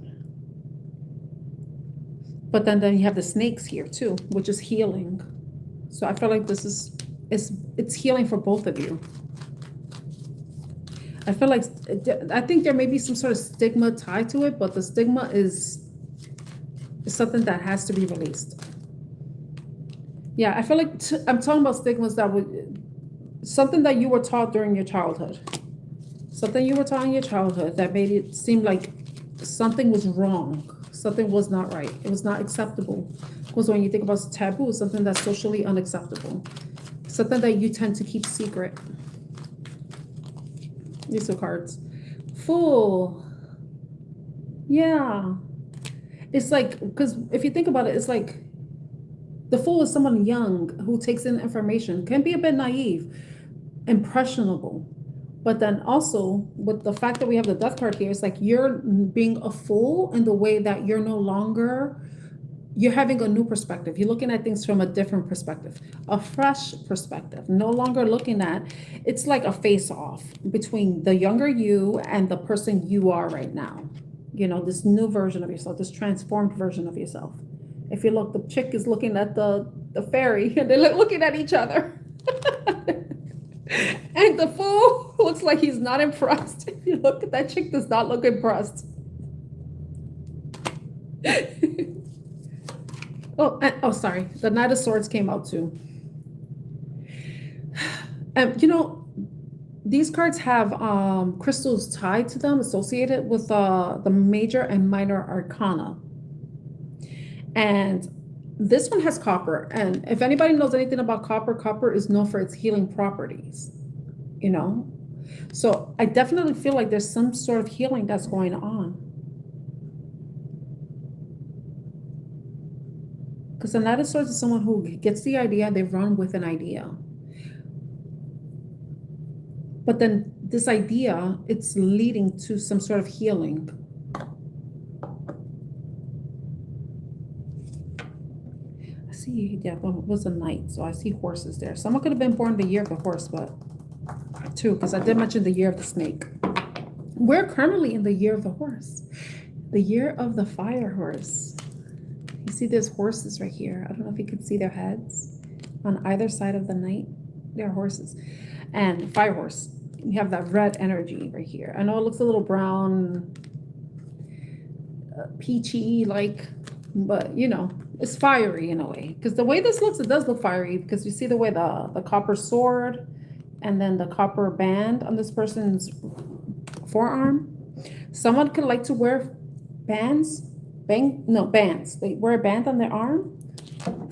But then you have the snakes here too, which is healing. So I feel like it's healing for both of you. I think there may be some sort of stigma tied to it, but the stigma is something that has to be released. Yeah, I feel like I'm talking about stigmas something that you were taught during your childhood. Something you were taught in your childhood that made it seem like something was wrong. Something was not right. It was not acceptable. Because when you think about taboo, something that's socially unacceptable. Something that you tend to keep secret. These are cards. Fool. Yeah. It's like, because if you think about it, it's like the fool is someone young who takes in information, can be a bit naive, impressionable. But then also with the fact that we have the death card here, it's like you're being a fool in the way that you're having a new perspective. You're looking at things from a different perspective, a fresh perspective, no longer looking at, it's like a face off between the younger you and the person you are right now. This new version of yourself, this transformed version of yourself. If you look, the chick is looking at the fairy and they're looking at each other. And the fool looks like he's not impressed. If you look at that chick, does not look impressed. Sorry. The Knight of Swords came out too. These cards have crystals tied to them, associated with the major and minor arcana. And This one has copper, and if anybody knows anything about copper, copper is known for its healing properties, you know? So I definitely feel like there's some sort of healing that's going on. Because the Knight of Swords is someone who gets the idea, they run with an idea. But then this idea, it's leading to some sort of healing. I see, yeah, well, it was a knight, so I see horses there. Someone could have been born the year of the horse, but too, because I did mention the year of the snake. We're currently in the year of the horse, the year of the fire horse. You see there's horses right here. I don't know if you can see their heads on either side of the knight. They're horses. And fire horse, you have that red energy right here. I know it looks a little brown, peachy like, but you know, it's fiery in a way. Because the way this looks, it does look fiery, because you see the way the copper sword and then the copper band on this person's forearm. Someone could like to wear bands. Bands. They wear a band on their arm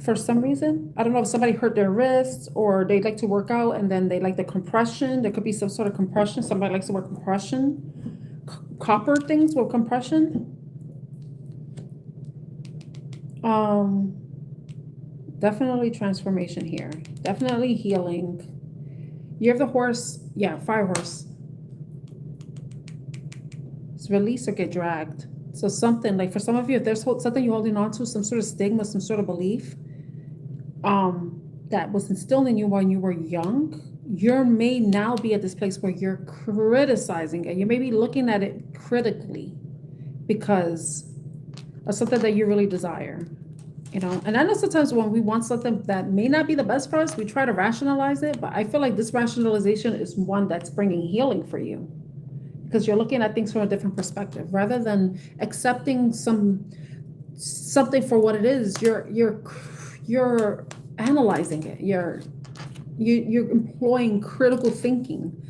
for some reason. I don't know if somebody hurt their wrists, or they like to work out and then they like the compression. There could be some sort of compression. Somebody likes to wear compression. Copper things with compression. Definitely transformation here. Definitely healing. Year of the horse. Yeah, fire horse. It's release or get dragged. So something like, for some of you, if there's something you're holding on to, some sort of stigma, some sort of belief that was instilled in you when you were young, you may now be at this place where you're criticizing it. You may be looking at it critically because of something that you really desire, you know? And I know sometimes when we want something that may not be the best for us, we try to rationalize it, but I feel like this rationalization is one that's bringing healing for you. Because you're looking at things from a different perspective, rather than accepting something for what it is. You're analyzing it. You're employing critical thinking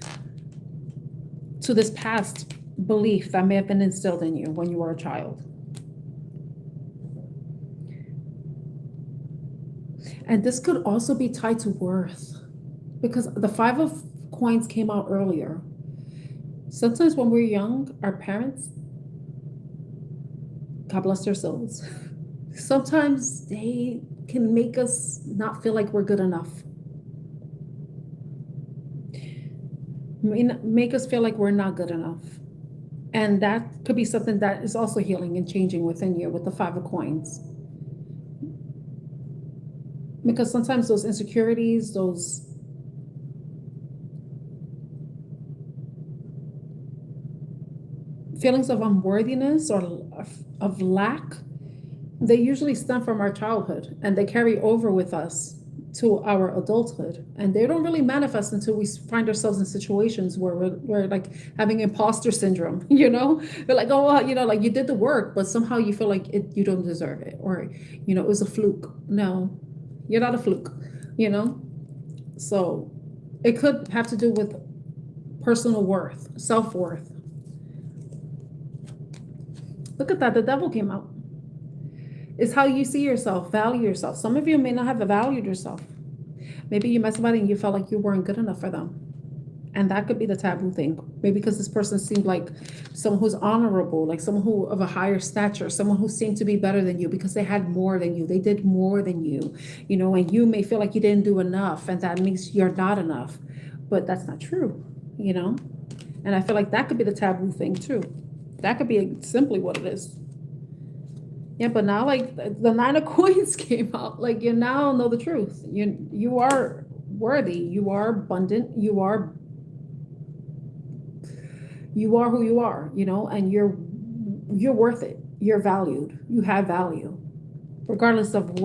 to this past belief that may have been instilled in you when you were a child. And this could also be tied to worth, because the Five of Coins came out earlier. Sometimes when we're young, our parents, God bless their souls, sometimes they can make us not feel like we're good enough. Make us feel like we're not good enough. And that could be something that is also healing and changing within you with the Five of Coins. Because sometimes those insecurities, those feelings of unworthiness or of lack, they usually stem from our childhood, and they carry over with us to our adulthood, and they don't really manifest until we find ourselves in situations where we're like having imposter syndrome, you know? We're like, oh, well, you know, like you did the work, but somehow you feel like you don't deserve it, or, you know, it was a fluke. No, you're not a fluke, you know? So it could have to do with personal worth, self-worth. Look at that, the devil came out. It's how you see yourself, value yourself. Some of you may not have valued yourself. Maybe you met somebody and you felt like you weren't good enough for them. And that could be the taboo thing. Maybe because this person seemed like someone who's honorable, like someone who of a higher stature, someone who seemed to be better than you because they had more than you. They did more than you, you know, and you may feel like you didn't do enough, and that means you're not enough. But that's not true, you know? And I feel like that could be the taboo thing too. That could be simply what it is. Yeah, but now like the Nine of Coins came out, like you now know the truth. You are worthy. You are abundant. You are who you are, you know, and you're worth it. You're valued. You have value, regardless of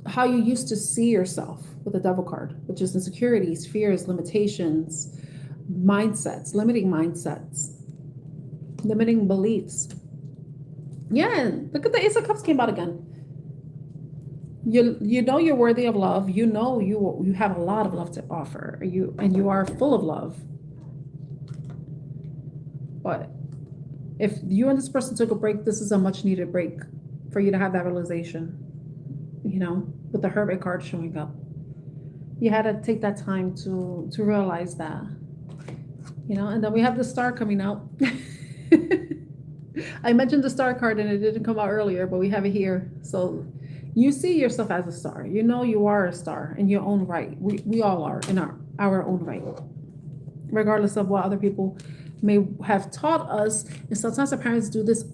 how you used to see yourself with the Devil card, which is insecurities, fears, limitations, mindsets, limiting beliefs. Yeah, look at the Ace of Cups came out again. You know you're worthy of love. You know you have a lot of love to offer. You are full of love. But if you and this person took a break, this is a much needed break for you to have that realization, you know, with the Hermit card showing up. You had to take that time to realize that, you know. And then we have the Star coming out. I mentioned the Star card and it didn't come out earlier, but we have it here. So you see yourself as a star. You know you are a star in your own right. We all are in our own right, regardless of what other people may have taught us. And sometimes our parents do this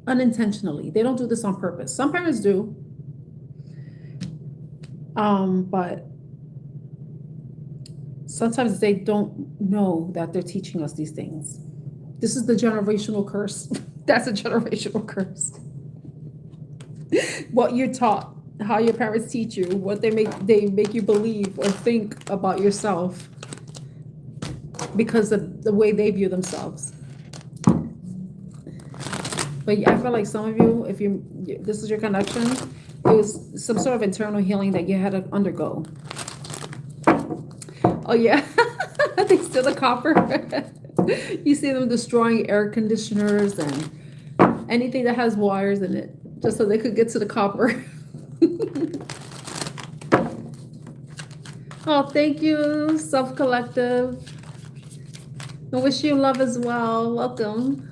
unintentionally. They don't do this on purpose. Some parents do. But sometimes they don't know that they're teaching us these things. This is the generational curse. That's a generational curse. What you're taught, how your parents teach you, what they make you believe or think about yourself because of the way they view themselves. But I feel like some of you, if this is your connection, it was some sort of internal healing that you had to undergo. Oh yeah, they steal the copper. You see them destroying air conditioners and anything that has wires in it, just so they could get to the copper. Oh, thank you, Self Collective. I wish you love as well. Welcome.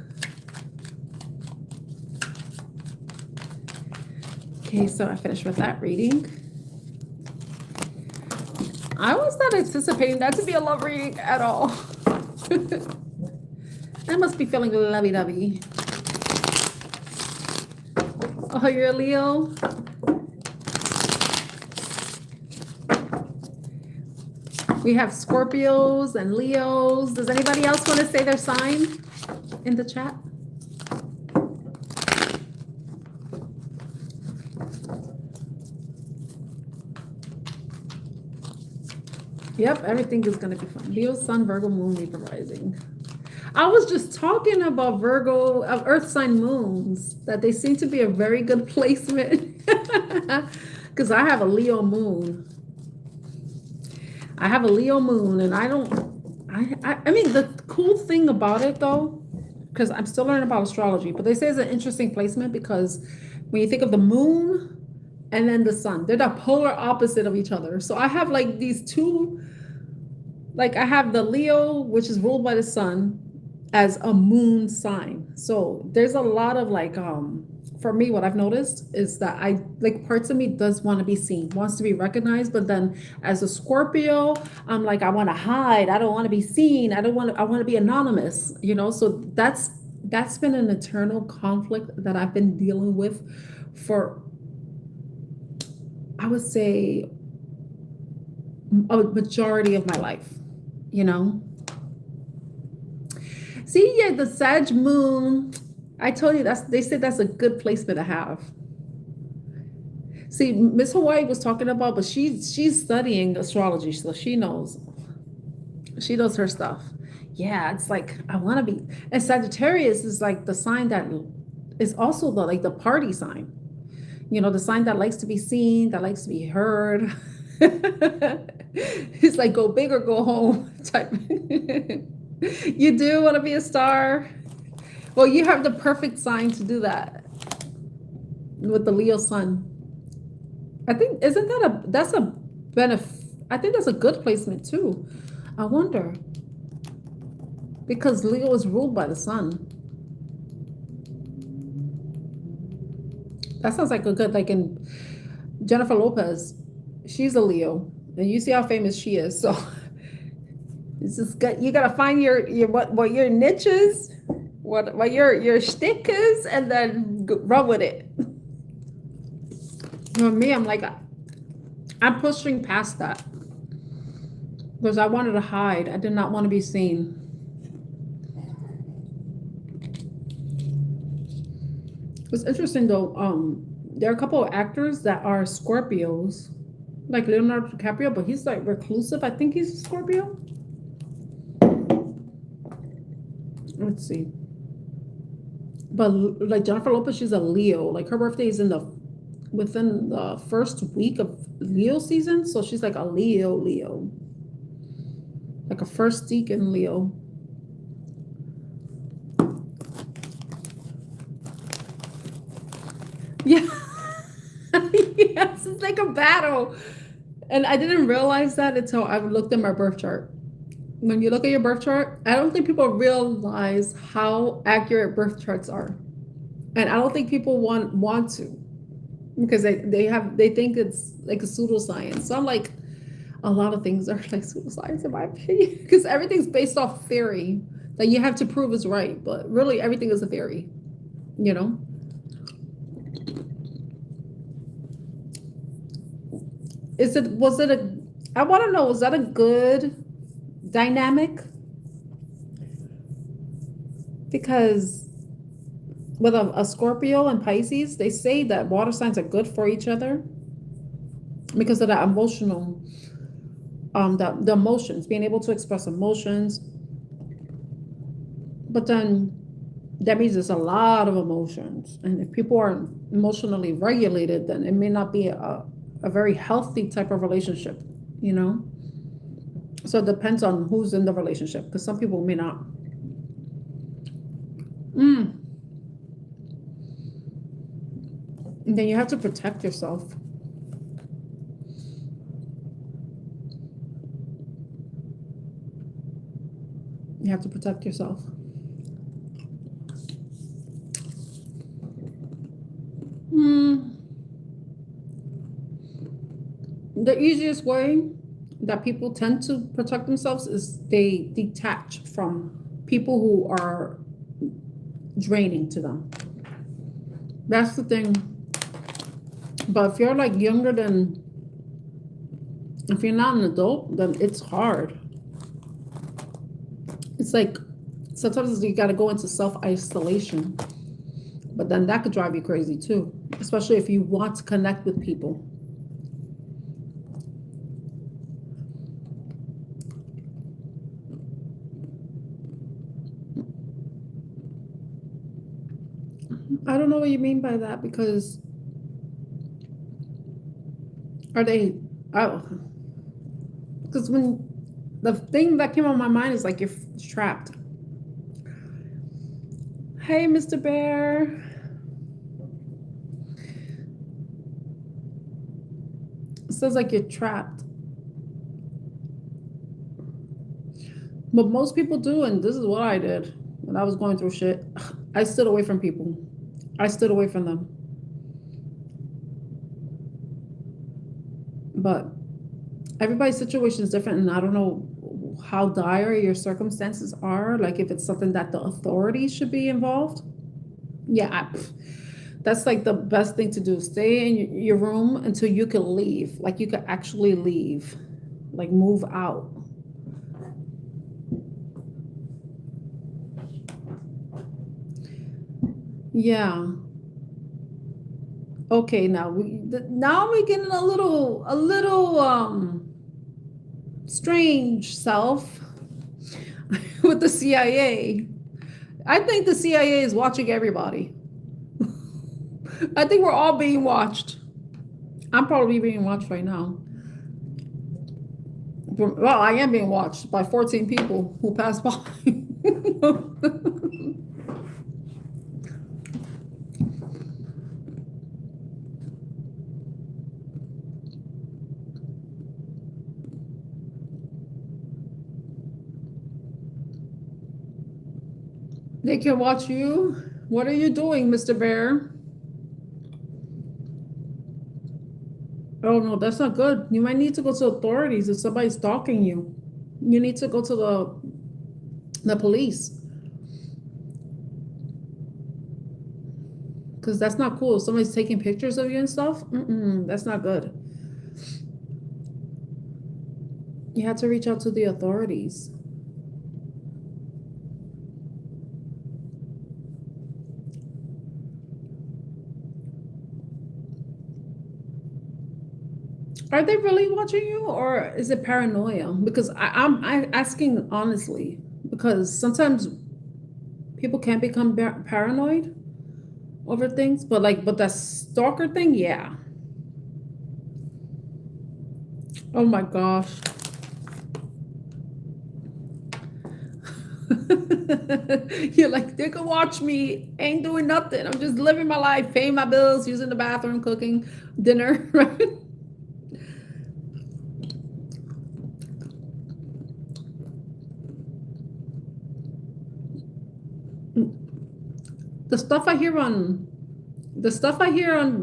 Okay, so I finished with that reading. I was not anticipating that to be a love reading at all. I must be feeling lovey-dovey. Oh, you're a Leo? We have Scorpios and Leos. Does anybody else want to say their sign in the chat? Yep, everything is going to be fun. Leo, Sun, Virgo, Moon, Libra, Rising. I was just talking about Virgo, Earth sign moons, that they seem to be a very good placement. Because I have a Leo moon. I have a Leo moon, and I mean, the cool thing about it, though, because I'm still learning about astrology, but they say it's an interesting placement because when you think of the moon and then the sun, they're the polar opposite of each other. So I have like these two, like I have the Leo, which is ruled by the sun, as a moon sign. So there's a lot of like, for me, what I've noticed is that I like parts of me does want to be seen, wants to be recognized. But then as a Scorpio, I'm like, I want to hide. I don't want to be seen. I want to be anonymous, you know? So that's been an eternal conflict that I've been dealing with for, I would say, a majority of my life, you know? See, yeah, the Sag moon, I told you they said that's a good placement to have. See, Miss Hawaii was talking about, but she's studying astrology, so she knows her stuff. Yeah, it's like I want to be, and Sagittarius is like the sign that is also the party sign. You know, the sign that likes to be seen, that likes to be heard. It's like go big or go home type. You do want to be a star? Well, you have the perfect sign to do that with the Leo sun. I think, isn't that that's a benefit? I think that's a good placement too. I wonder, because Leo is ruled by the sun. That sounds like a good, like in Jennifer Lopez, she's a Leo, and you see how famous she is. So it's just you gotta find your what your niche is, what your shtick is, and then run with it. For me, I'm like, I'm pushing past that because I wanted to hide. I did not want to be seen. It's interesting though. There are a couple of actors that are Scorpios, like Leonardo DiCaprio, but he's like reclusive. I think he's a Scorpio. Let's see. But like Jennifer Lopez, she's a Leo. Like her birthday is within the first week of Leo season, so she's like a Leo, like a first week in Leo. Yeah. Yes, it's like a battle. And I didn't realize that until I looked at my birth chart. When you look at your birth chart, I don't think people realize how accurate birth charts are. And I don't think people want to, because they think it's like a pseudoscience. So I'm like, a lot of things are like pseudoscience in my opinion, because everything's based off theory that you have to prove is right, but really everything is a theory, you know. Was it a, I want to know, was that a good dynamic? Because with a Scorpio and Pisces, they say that water signs are good for each other because of that emotional, the emotions, being able to express emotions. But then that means there's a lot of emotions, and if people aren't emotionally regulated, then it may not be a very healthy type of relationship, you know. So it depends on who's in the relationship, because some people may not. Mm. And then you have to protect yourself. You have to protect yourself. Mm. The easiest way that people tend to protect themselves is they detach from people who are draining to them. That's the thing. But if you're like younger than, if you're not an adult, then it's hard. It's like sometimes you got to go into self-isolation, but then that could drive you crazy too, especially if you want to connect with people. I don't know what you mean by that, because are they, oh, because when the thing that came on my mind is like you're trapped. Hey, Mr. Bear. It says like you're trapped. But most people do, and this is what I did when I was going through shit. I stood away from people. I stood away from them. But everybody's situation is different, and I don't know how dire your circumstances are. Like if it's something that the authorities should be involved. Yeah, that's like the best thing to do. Stay in your room until you can leave. Like you can actually leave, like move out. Yeah. Okay, now we're getting a little strange self with the CIA. I think the CIA is watching everybody. I think we're all being watched. I'm probably being watched right now. Well, I am being watched by 14 people who passed by. They can watch you. What are you doing, Mr. Bear? Oh no, that's not good. You might need to go to authorities if somebody's stalking you. You need to go to the police, because that's not cool. If somebody's taking pictures of you and stuff, that's not good. You have to reach out to the authorities. Are they really watching you, or is it paranoia? Because I'm asking honestly, because sometimes people can become paranoid over things, but that stalker thing, yeah. Oh my gosh. You're like, they can watch me, ain't doing nothing. I'm just living my life, paying my bills, using the bathroom, cooking dinner, right? The stuff I hear on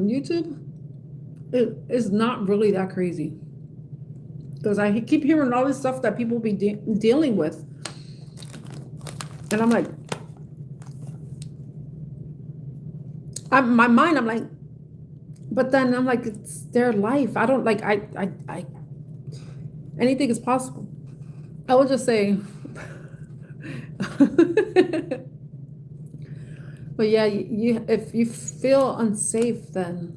YouTube, it is not really that crazy. Because I keep hearing all this stuff that people be dealing with. And I'm like, my mind, I'm like, but then I'm like, it's their life. I don't like, I anything is possible. I would just say, but yeah, if you feel unsafe, then.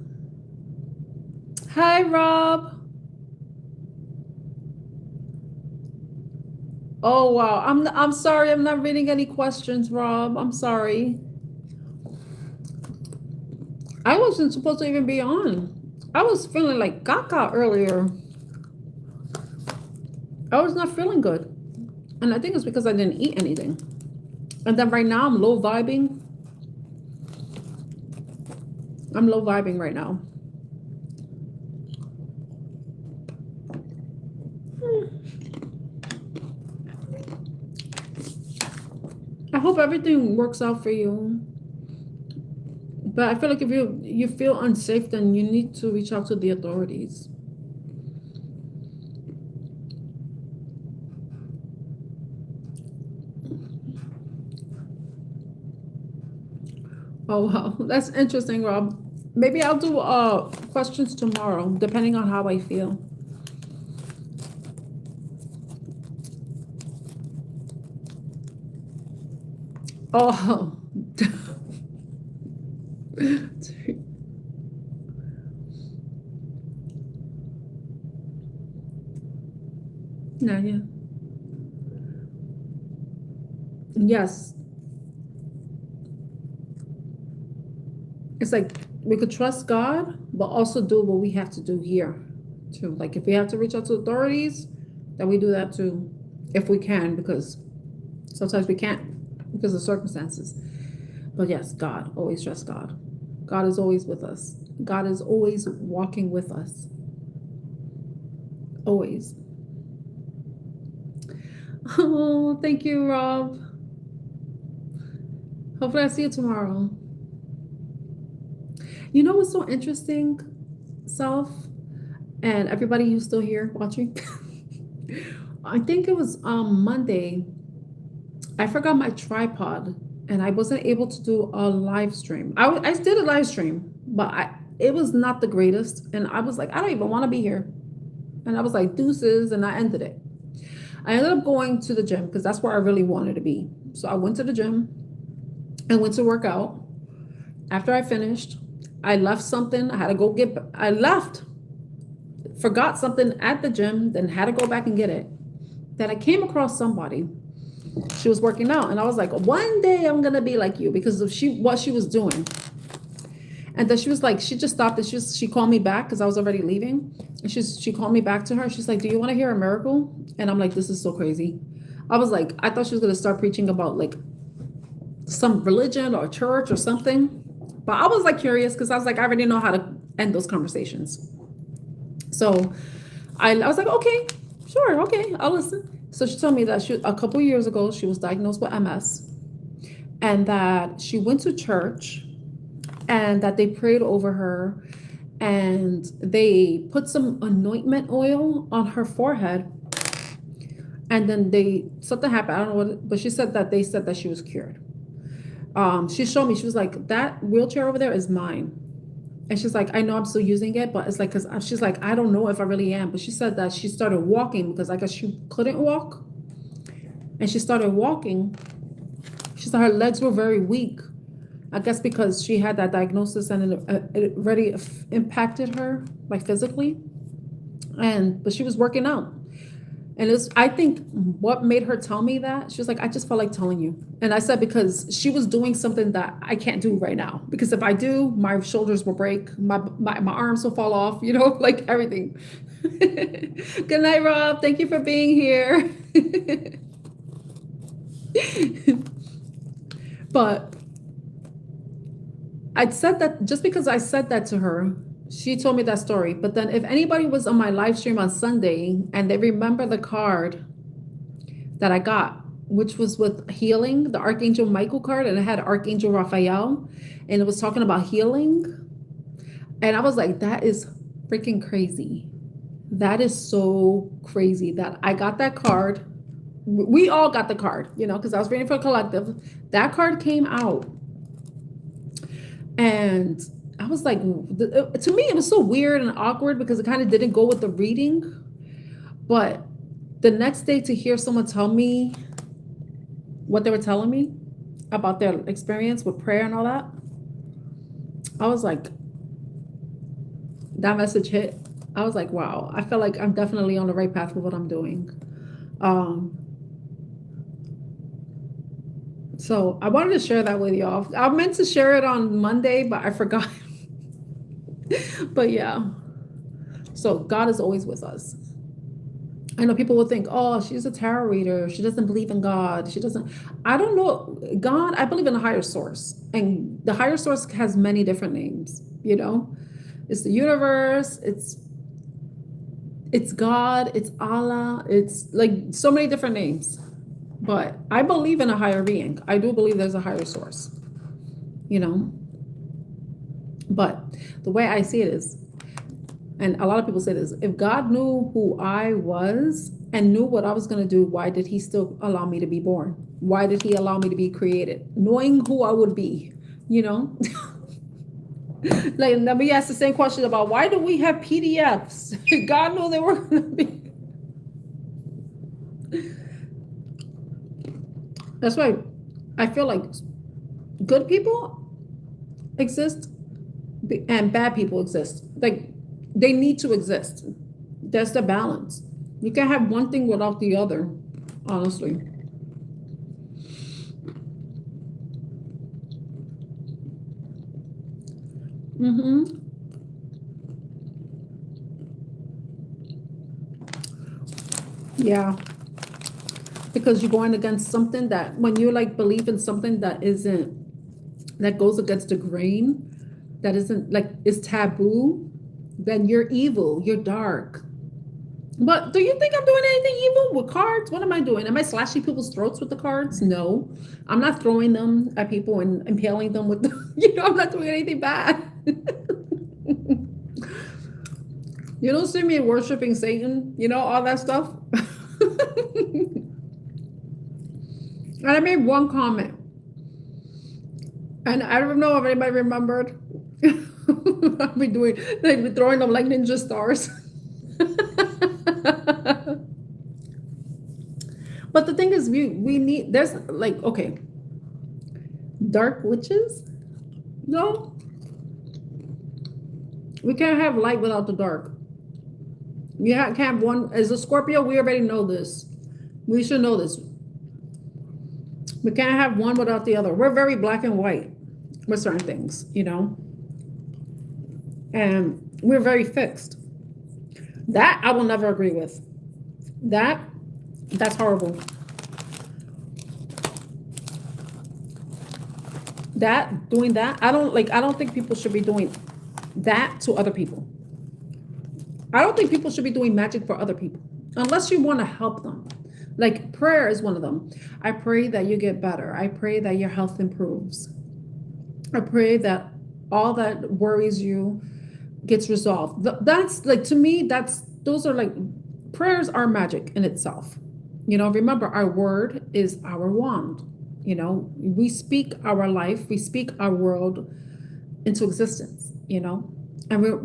Hi, Rob. Oh wow, I'm sorry, I'm not reading any questions, Rob. I'm sorry. I wasn't supposed to even be on. I was feeling like caca earlier. I was not feeling good. And I think it's because I didn't eat anything. And then right now I'm low vibing. I'm low vibing right now. I hope everything works out for you. But I feel like if you feel unsafe, then you need to reach out to the authorities. Oh wow, that's interesting, Rob. Maybe I'll do questions tomorrow, depending on how I feel. Oh. No, yeah. Yes. It's like we could trust God, but also do what we have to do here too. Like if we have to reach out to authorities, then we do that too, if we can, because sometimes we can't because of circumstances. But yes, God, always trust God. God is always with us. God is always walking with us. Always. Oh, thank you, Rob. Hopefully I see you tomorrow. You know what's so interesting, Self, and everybody who's still here watching? I think it was Monday. I forgot my tripod and I wasn't able to do a live stream. I did a live stream, but it was not the greatest. And I was like, I don't even want to be here. And I was like, deuces, and I ended it. I ended up going to the gym because that's where I really wanted to be. So I went to the gym and went to work out. After I finished, I left something. I had to go I left, forgot something at the gym, then had to go back and get it. Then I came across somebody. She was working out, and I was like, one day I'm gonna be like you because of what she was doing. And then she was like, she just stopped and she called me back because I was already leaving. And she called me back to her. She's like, do you want to hear a miracle? And I'm like, this is so crazy. I was like, I thought she was gonna start preaching about like some religion or church or something. But I was like curious because I was like, I already know how to end those conversations. So I was like, okay, sure, okay, I'll listen. So she told me that a couple years ago, she was diagnosed with MS and that she went to church and that they prayed over her and they put some anointment oil on her forehead. And then something happened. I don't know what, but she said that they said that she was cured. She showed me, she was like, that wheelchair over there is mine. And she's like, I know I'm still using it, but it's like, cause she's like, I don't know if I really am. But she said that she started walking because I guess she couldn't walk. And she started walking. She said her legs were very weak. I guess because she had that diagnosis and it already impacted her like physically. But she was working out. And I think what made her tell me that, she was like, I just felt like telling you. And I said, because she was doing something that I can't do right now. Because if I do, my shoulders will break, my arms will fall off, like everything. Good night, Rob. Thank you for being here. But I said that just because I said that to her, she told me that story. But then if anybody was on my live stream on Sunday and they remember the card that I got, which was with healing, the Archangel Michael card, and it had Archangel Raphael, and it was talking about healing. And I was like, that is freaking crazy. That is so crazy that I got that card. We all got the card, you know, because I was reading for a collective. That card came out. And I was like, to me, it was so weird and awkward because it kind of didn't go with the reading. But the next day to hear someone tell me what they were telling me about their experience with prayer and all that, I was like, that message hit. I was like, wow, I feel like I'm definitely on the right path with what I'm doing. So I wanted to share that with y'all. I meant to share it on Monday, but I forgot. But yeah, so God is always with us. I know people will think, oh, she's a tarot reader. She doesn't believe in God. She doesn't. I don't know. God, I believe in a higher source. And the higher source has many different names, you know? It's the universe. It's God. It's Allah. It's like so many different names. But I believe in a higher being. I do believe there's a higher source, you know? But the way I see it is, and a lot of people say this, if God knew who I was and knew what I was going to do, why did he still allow me to be born? Why did he allow me to be created? Knowing who I would be, you know? Like, let me ask the same question about why do we have PDFs? God knew they were going to be. That's why I feel like good people exist and bad people exist. Like, they need to exist. That's the balance. You can't have one thing without the other, honestly. Yeah. Because you're going against something that when you like believe in something that goes against the grain, that isn't like is taboo, then you're evil, you're dark. But do you think I'm doing anything evil with cards? What am I doing? Am I slashing people's throats with the cards? No. I'm not throwing them at people and impaling them with I'm not doing anything bad. You don't see me worshiping Satan, all that stuff. And I made one comment. And I don't know if anybody remembered. I've been throwing them like ninja stars. But the thing is, we need, there's like, okay, dark witches? No. We can't have light without the dark. You can't have one, as a Scorpio, we already know this. We should know this. We can't have one without the other. We're very black and white with certain things, and we're very fixed. That I will never agree with. That's horrible. Doing that, I don't think people should be doing that to other people. I don't think people should be doing magic for other people unless you want to help them. Like prayer is one of them. I pray that you get better. I pray that your health improves. I pray that all that worries you gets resolved. That's like, to me, those are like, prayers are magic in itself. Remember, our word is our wand. We speak our life, we speak our world into existence, and we're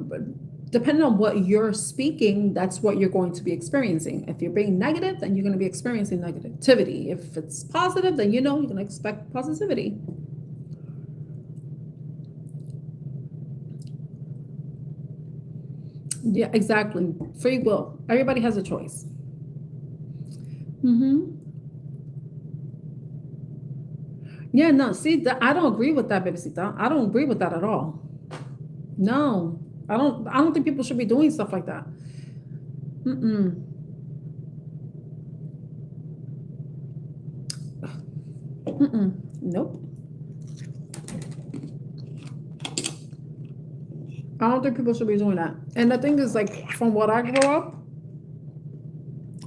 depending on what you're speaking, that's what you're going to be experiencing. If you're being negative, then you're going to be experiencing negativity. If it's positive, then you're going to expect positivity. Yeah, exactly. Free will. Everybody has a choice. Yeah, no, see, I don't agree with that, Bebecita. I don't agree with that at all. No. I don't think people should be doing stuff like that. Nope. I don't think people should be doing that. And the thing is, like, from what I grew up,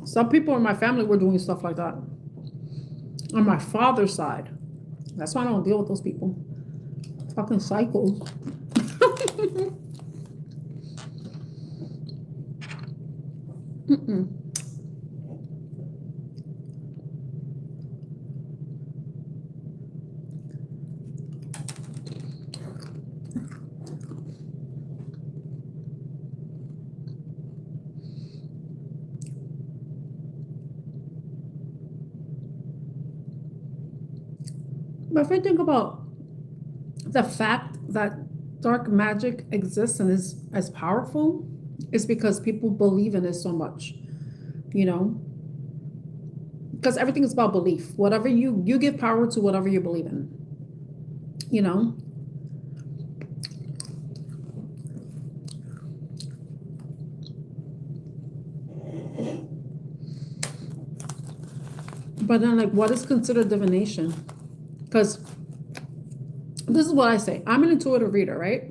some people in my family were doing stuff like that. On my father's side. That's why I don't deal with those people. Fucking cycles. But if I think about the fact that dark magic exists and is as powerful, it's because people believe in it so much, you know? Because everything is about belief. Whatever you give power to whatever you believe in, you know? But then, like, what is considered divination? Because this is what I say. I'm an intuitive reader, right?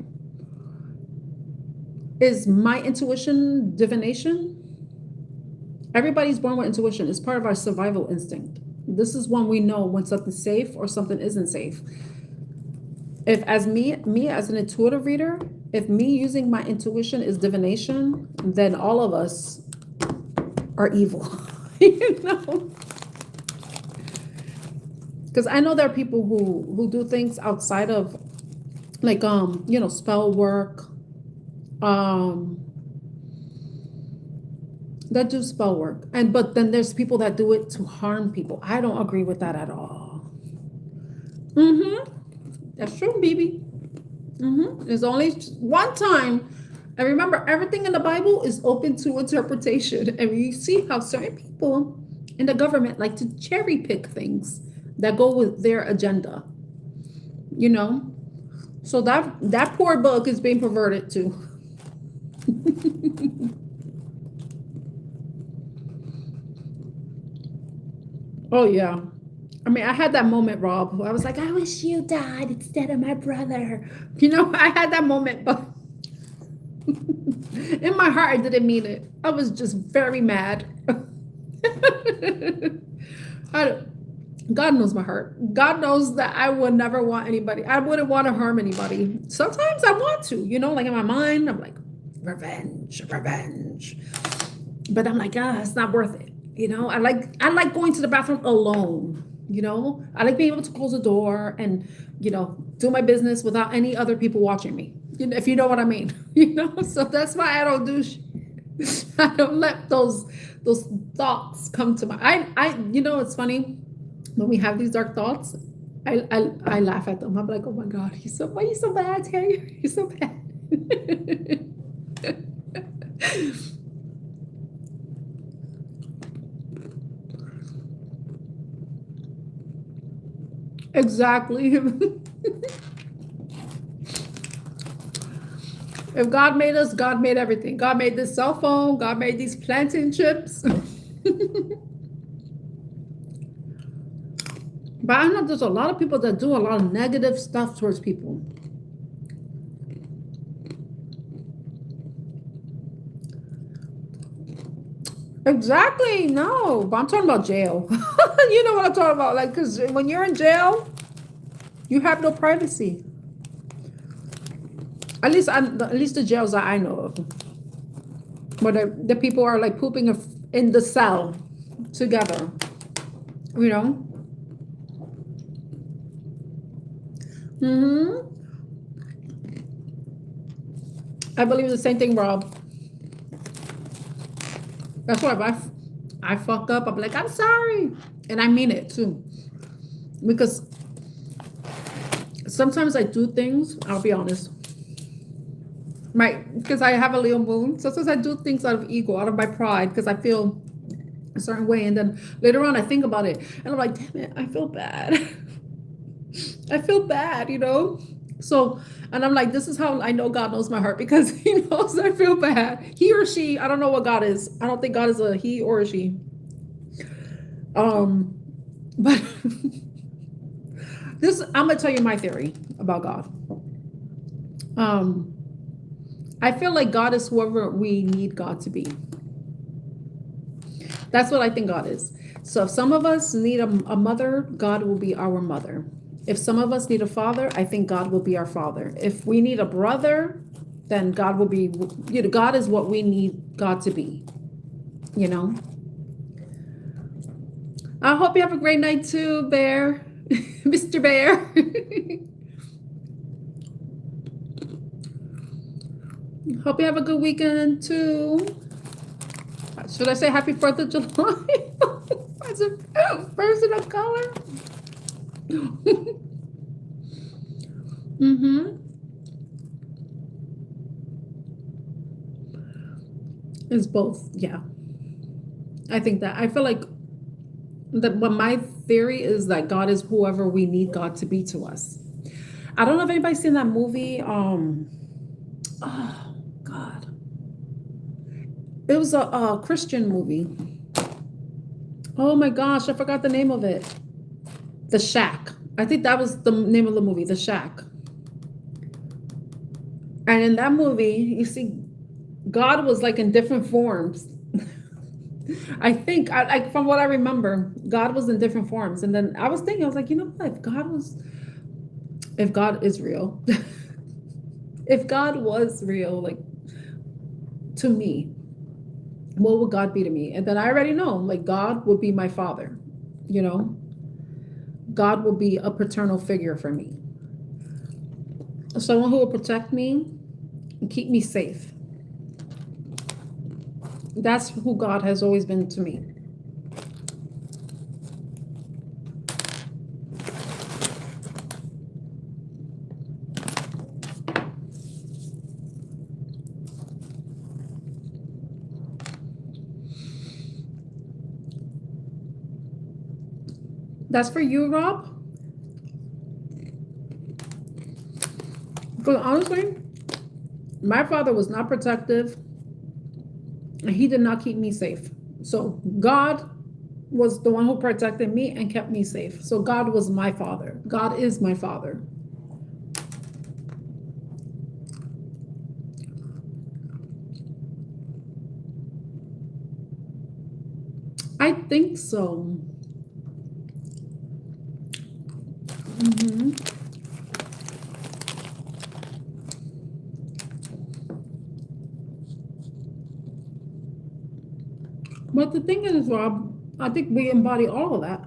Is my intuition divination? Everybody's born with intuition. It's part of our survival instinct. This is when we know when something's safe or something isn't safe. If as me as an intuitive reader, if me using my intuition is divination, then all of us are evil. You know? Because I know there are people who do things outside of, like, you know, spell work, that do spell work. But then there's people that do it to harm people. I don't agree with that at all. That's true, baby. There's only one time. And remember, everything in the Bible is open to interpretation. And we see how certain people in the government like to cherry pick things that go with their agenda, you know? So that poor book is being perverted too. Oh yeah. I mean, I had that moment, Rob, where I was like, I wish you died instead of my brother. You know, I had that moment, but in my heart, I didn't mean it. I was just very mad. God knows my heart. God knows that I would never want anybody. I wouldn't want to harm anybody. Sometimes I want to, you know, like in my mind, I'm like, revenge. But I'm like, it's not worth it. You know, I like going to the bathroom alone. You know, I like being able to close the door and, you know, do my business without any other people watching me. You know, if you know what I mean. You know, so that's why I don't do. I don't let those thoughts come to my. You know, it's funny. When we have these dark thoughts, I laugh at them. I'm like, oh my God, why are you so bad, Terry? You're so bad. Exactly. If God made us, God made everything. God made this cell phone. God made these plantain chips. But I know there's a lot of people that do a lot of negative stuff towards people. Exactly. No, but I'm talking about jail. You know what I'm talking about? Like, because when you're in jail, you have no privacy. At least the jails that I know of, where the people are like pooping in the cell together. You know. I believe the same thing, Rob. That's why if I fuck up, I'm like, I'm sorry. And I mean it too. Because sometimes I do things, I'll be honest. Because I have a Leo moon. Sometimes I do things out of ego, out of my pride, because I feel a certain way. And then later on I think about it. And I'm like, damn it, I feel bad. I feel bad, you know? So, and I'm like, this is how I know God knows my heart, because he knows I feel bad. He or she, I don't know what God is. I don't think God is a he or a she. But I'm gonna tell you my theory about God. I feel like God is whoever we need God to be. That's what I think God is. So if some of us need a mother, God will be our mother. If some of us need a father, I think God will be our father. If we need a brother, then God will be, God is what we need God to be, I hope you have a great night too, Bear. Mr. Bear. Hope you have a good weekend too. Should I say happy 4th of July? As a person of color? It's both, yeah. I think that. I feel like but my theory is that God is whoever we need God to be to us. I don't know if anybody's seen that movie. Oh God. It was a Christian movie. Oh my gosh, I forgot the name of it. The Shack. I think that was the name of the movie, The Shack. And in that movie, you see, God was like in different forms. I think, from what I remember, God was in different forms. And then I was thinking, I was like, what? If God is real, if God was real, like to me, what would God be to me? And then I already know, like, God would be my father, God will be a paternal figure for me. Someone who will protect me and keep me safe. That's who God has always been to me. That's for you, Rob. Because honestly, my father was not protective. And he did not keep me safe. So God was the one who protected me and kept me safe. So God was my father. God is my father. I think so. But the thing is, Rob, I think we embody all of that.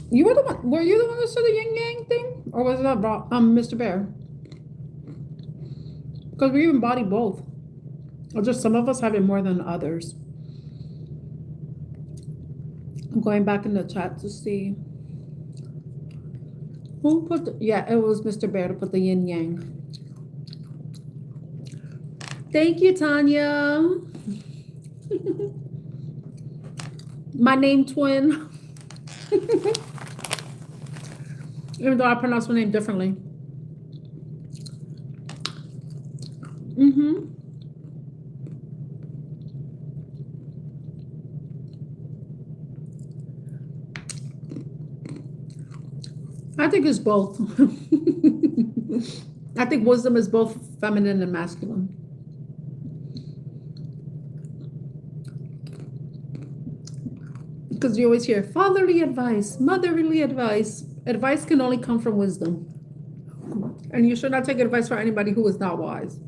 You were the one. Were you the one that said the yin yang thing, or was that Mr. Bear? Because we embody both. Or just some of us have it more than others. I'm going back in the chat to see who put. It was Mr. Bear to put the yin yang. Thank you, Tanya. My name twin. Even though I pronounce my name differently. I think it's both. I think wisdom is both feminine and masculine. Because you always hear fatherly advice, motherly advice. Advice can only come from wisdom. And you should not take advice from anybody who is not wise.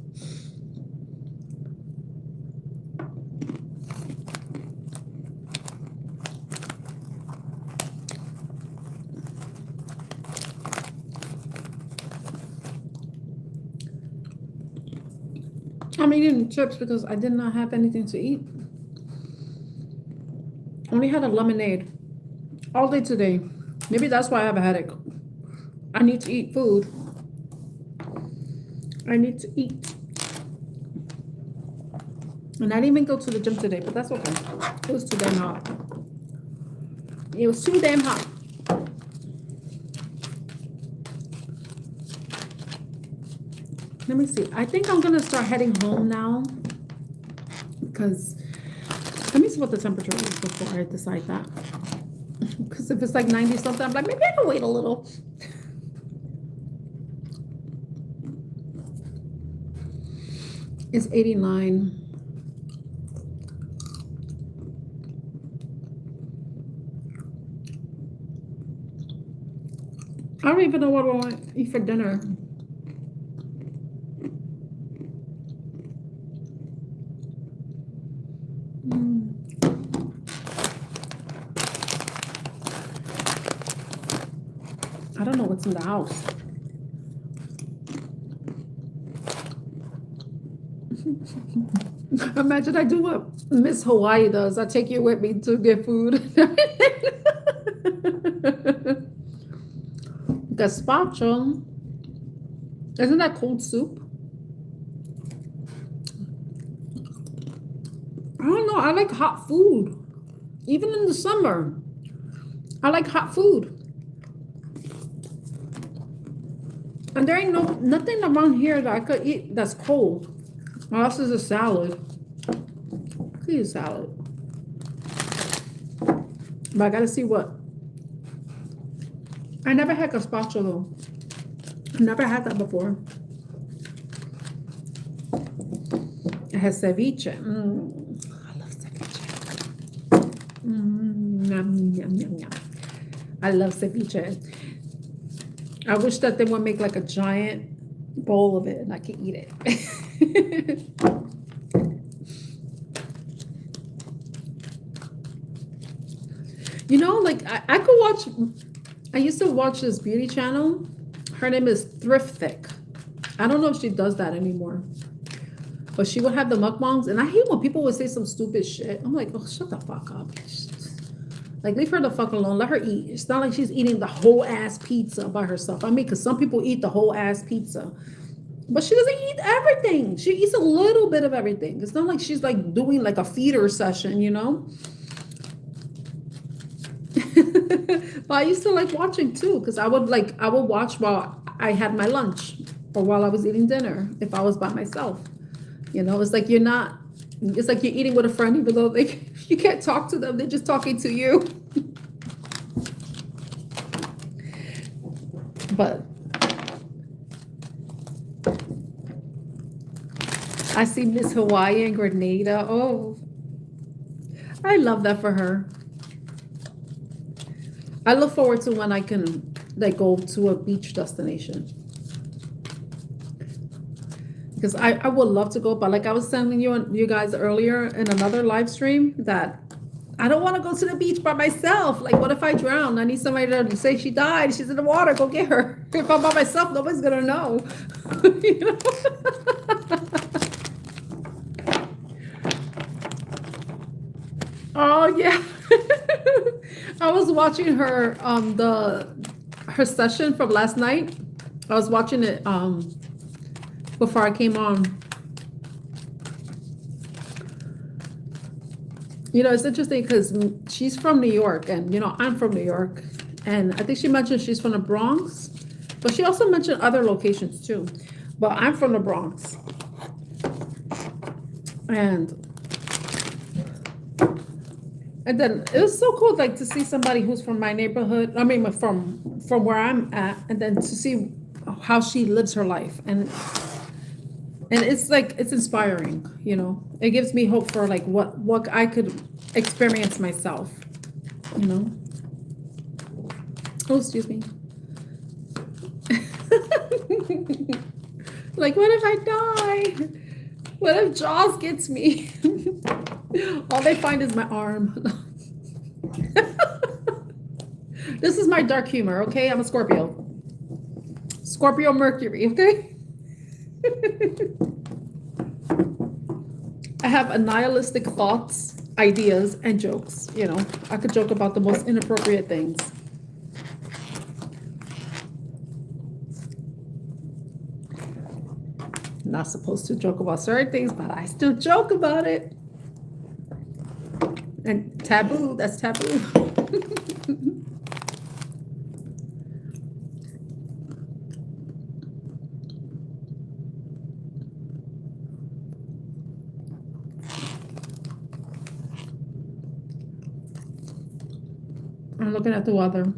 I'm eating chips because I did not have anything to eat. Only had a lemonade all day today. Maybe that's why I have a headache. I need to eat food. I need to eat. And I didn't even go to the gym today, but that's okay. It was too damn hot. It was too damn hot. Let me see. I think I'm going to start heading home now. Because let me see what the temperature is before I decide that. Because if it's like 90 something, I'm like, maybe I can wait a little. It's 89. I don't even know what I want to eat for dinner. I don't know what's in the house. Imagine I do what Miss Hawaii does. I take you with me to get food. Gazpacho. Isn't that cold soup? I don't know. I like hot food. Even in the summer. I like hot food. And there ain't nothing around here that I could eat that's cold. Unless it's a salad. I could eat a salad. But I gotta see what. I never had gazpacho though. I've never had that before. It has ceviche. I love ceviche. Yum, yum, yum, yum. I love ceviche. I wish that they would make like a giant bowl of it and I could eat it. You know, like I could watch. I used to watch this beauty channel. Her name is Thriftic. I don't know if she does that anymore. But she would have the mukbangs. And I hate when people would say some stupid shit. I'm like, oh, shut the fuck up. Like, leave her the fuck alone. Let her eat. It's not like she's eating the whole ass pizza by herself. I mean, because some people eat the whole ass pizza. But she doesn't eat everything. She eats a little bit of everything. It's not like she's like doing like a feeder session, you know? But I used to like watching too, because I would watch while I had my lunch or while I was eating dinner if I was by myself. You know, it's like you're eating with a friend, even though you can't talk to them, they're just talking to you. But I see Miss Hawaii in Grenada. Oh, I love that for her. I look forward to when I can like go to a beach destination. Because I would love to go, but like I was telling you guys earlier in another live stream that I don't want to go to the beach by myself. Like, what if I drown? I need somebody to say she died. She's in the water. Go get her. If I'm by myself, nobody's gonna know. You know? Oh yeah. I was watching her her session from last night. I was watching it before I came on. You know, it's interesting because she's from New York and, you know, I'm from New York. And I think she mentioned she's from the Bronx, but she also mentioned other locations too. But I'm from the Bronx. And then it was so cool, like to see somebody who's from my neighborhood. I mean, from where I'm at, and then to see how she lives her life. And it's like, it's inspiring, you know. It gives me hope for like what I could experience myself, you know. Oh, excuse me. Like, what if I die? What if Jaws gets me? All they find is my arm. This is my dark humor, okay? I'm a Scorpio. Scorpio Mercury, okay? I have a nihilistic thoughts, ideas, and jokes. You know, I could joke about the most inappropriate things. Not supposed to joke about certain things, but I still joke about it. And taboo, that's taboo. I'm looking at the weather.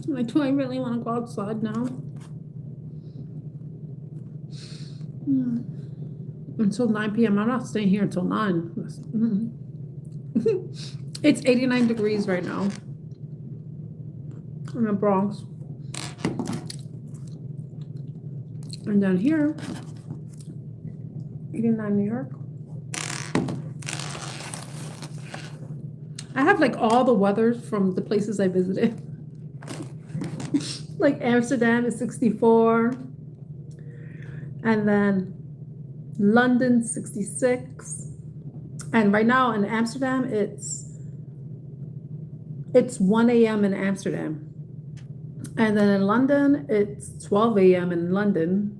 Like, do I really want to go outside now? until 9 p.m. I'm not staying here until 9. It's 89 degrees right now in the Bronx. And then here, 89 New York. I have like all the weathers from the places I visited. Like Amsterdam is 64. And then London 66. And right now in Amsterdam, it's 1 a.m. in Amsterdam. And then in London, it's 12 a.m. in London.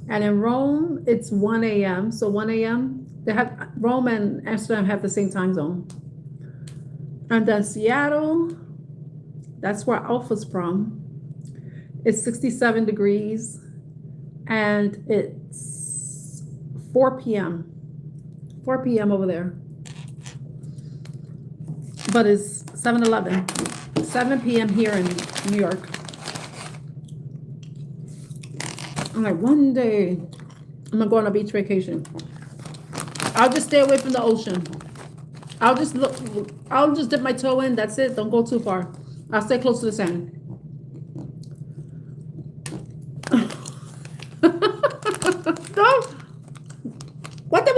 And in Rome, it's 1 a.m. So 1 a.m. They have Rome and Amsterdam have the same time zone. And then Seattle, that's where Alpha's from. It's 67 degrees. And it's 4 p.m. 4 p.m. over there. But it's 7-Eleven. 7 p.m. here in New York. I'm like, one day I'm gonna go on a beach vacation. I'll just stay away from the ocean. I'll just dip my toe in. That's it. Don't go too far. I'll stay close to the sand. No. What did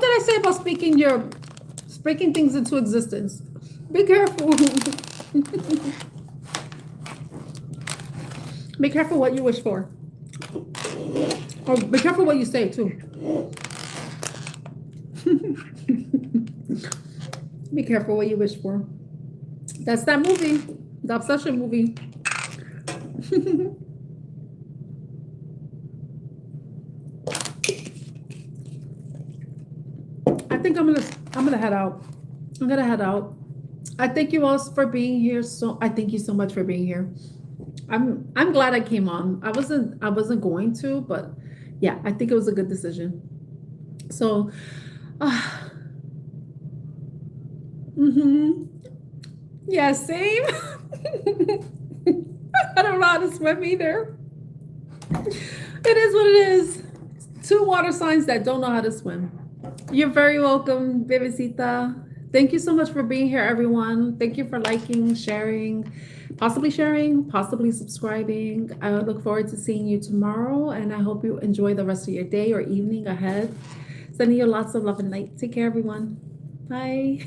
I say about speaking things into existence? Be careful. Be careful what you wish for. Or be careful what you say too. Be careful what you wish for. That's that movie, the Obsession movie. I think I'm gonna head out. I'm gonna head out. I thank you all for being here. So I thank you so much for being here. I'm glad I came on. I wasn't going to, but yeah, I think it was a good decision. So yeah, same. I don't know how to swim either. It is what it is. 2 water signs that don't know how to swim. You're very welcome, Bebecita. Thank you so much for being here, everyone. Thank you for liking, sharing, possibly subscribing. I look forward to seeing you tomorrow, and I hope you enjoy the rest of your day or evening ahead. Sending you lots of love and light. Take care, everyone. Bye.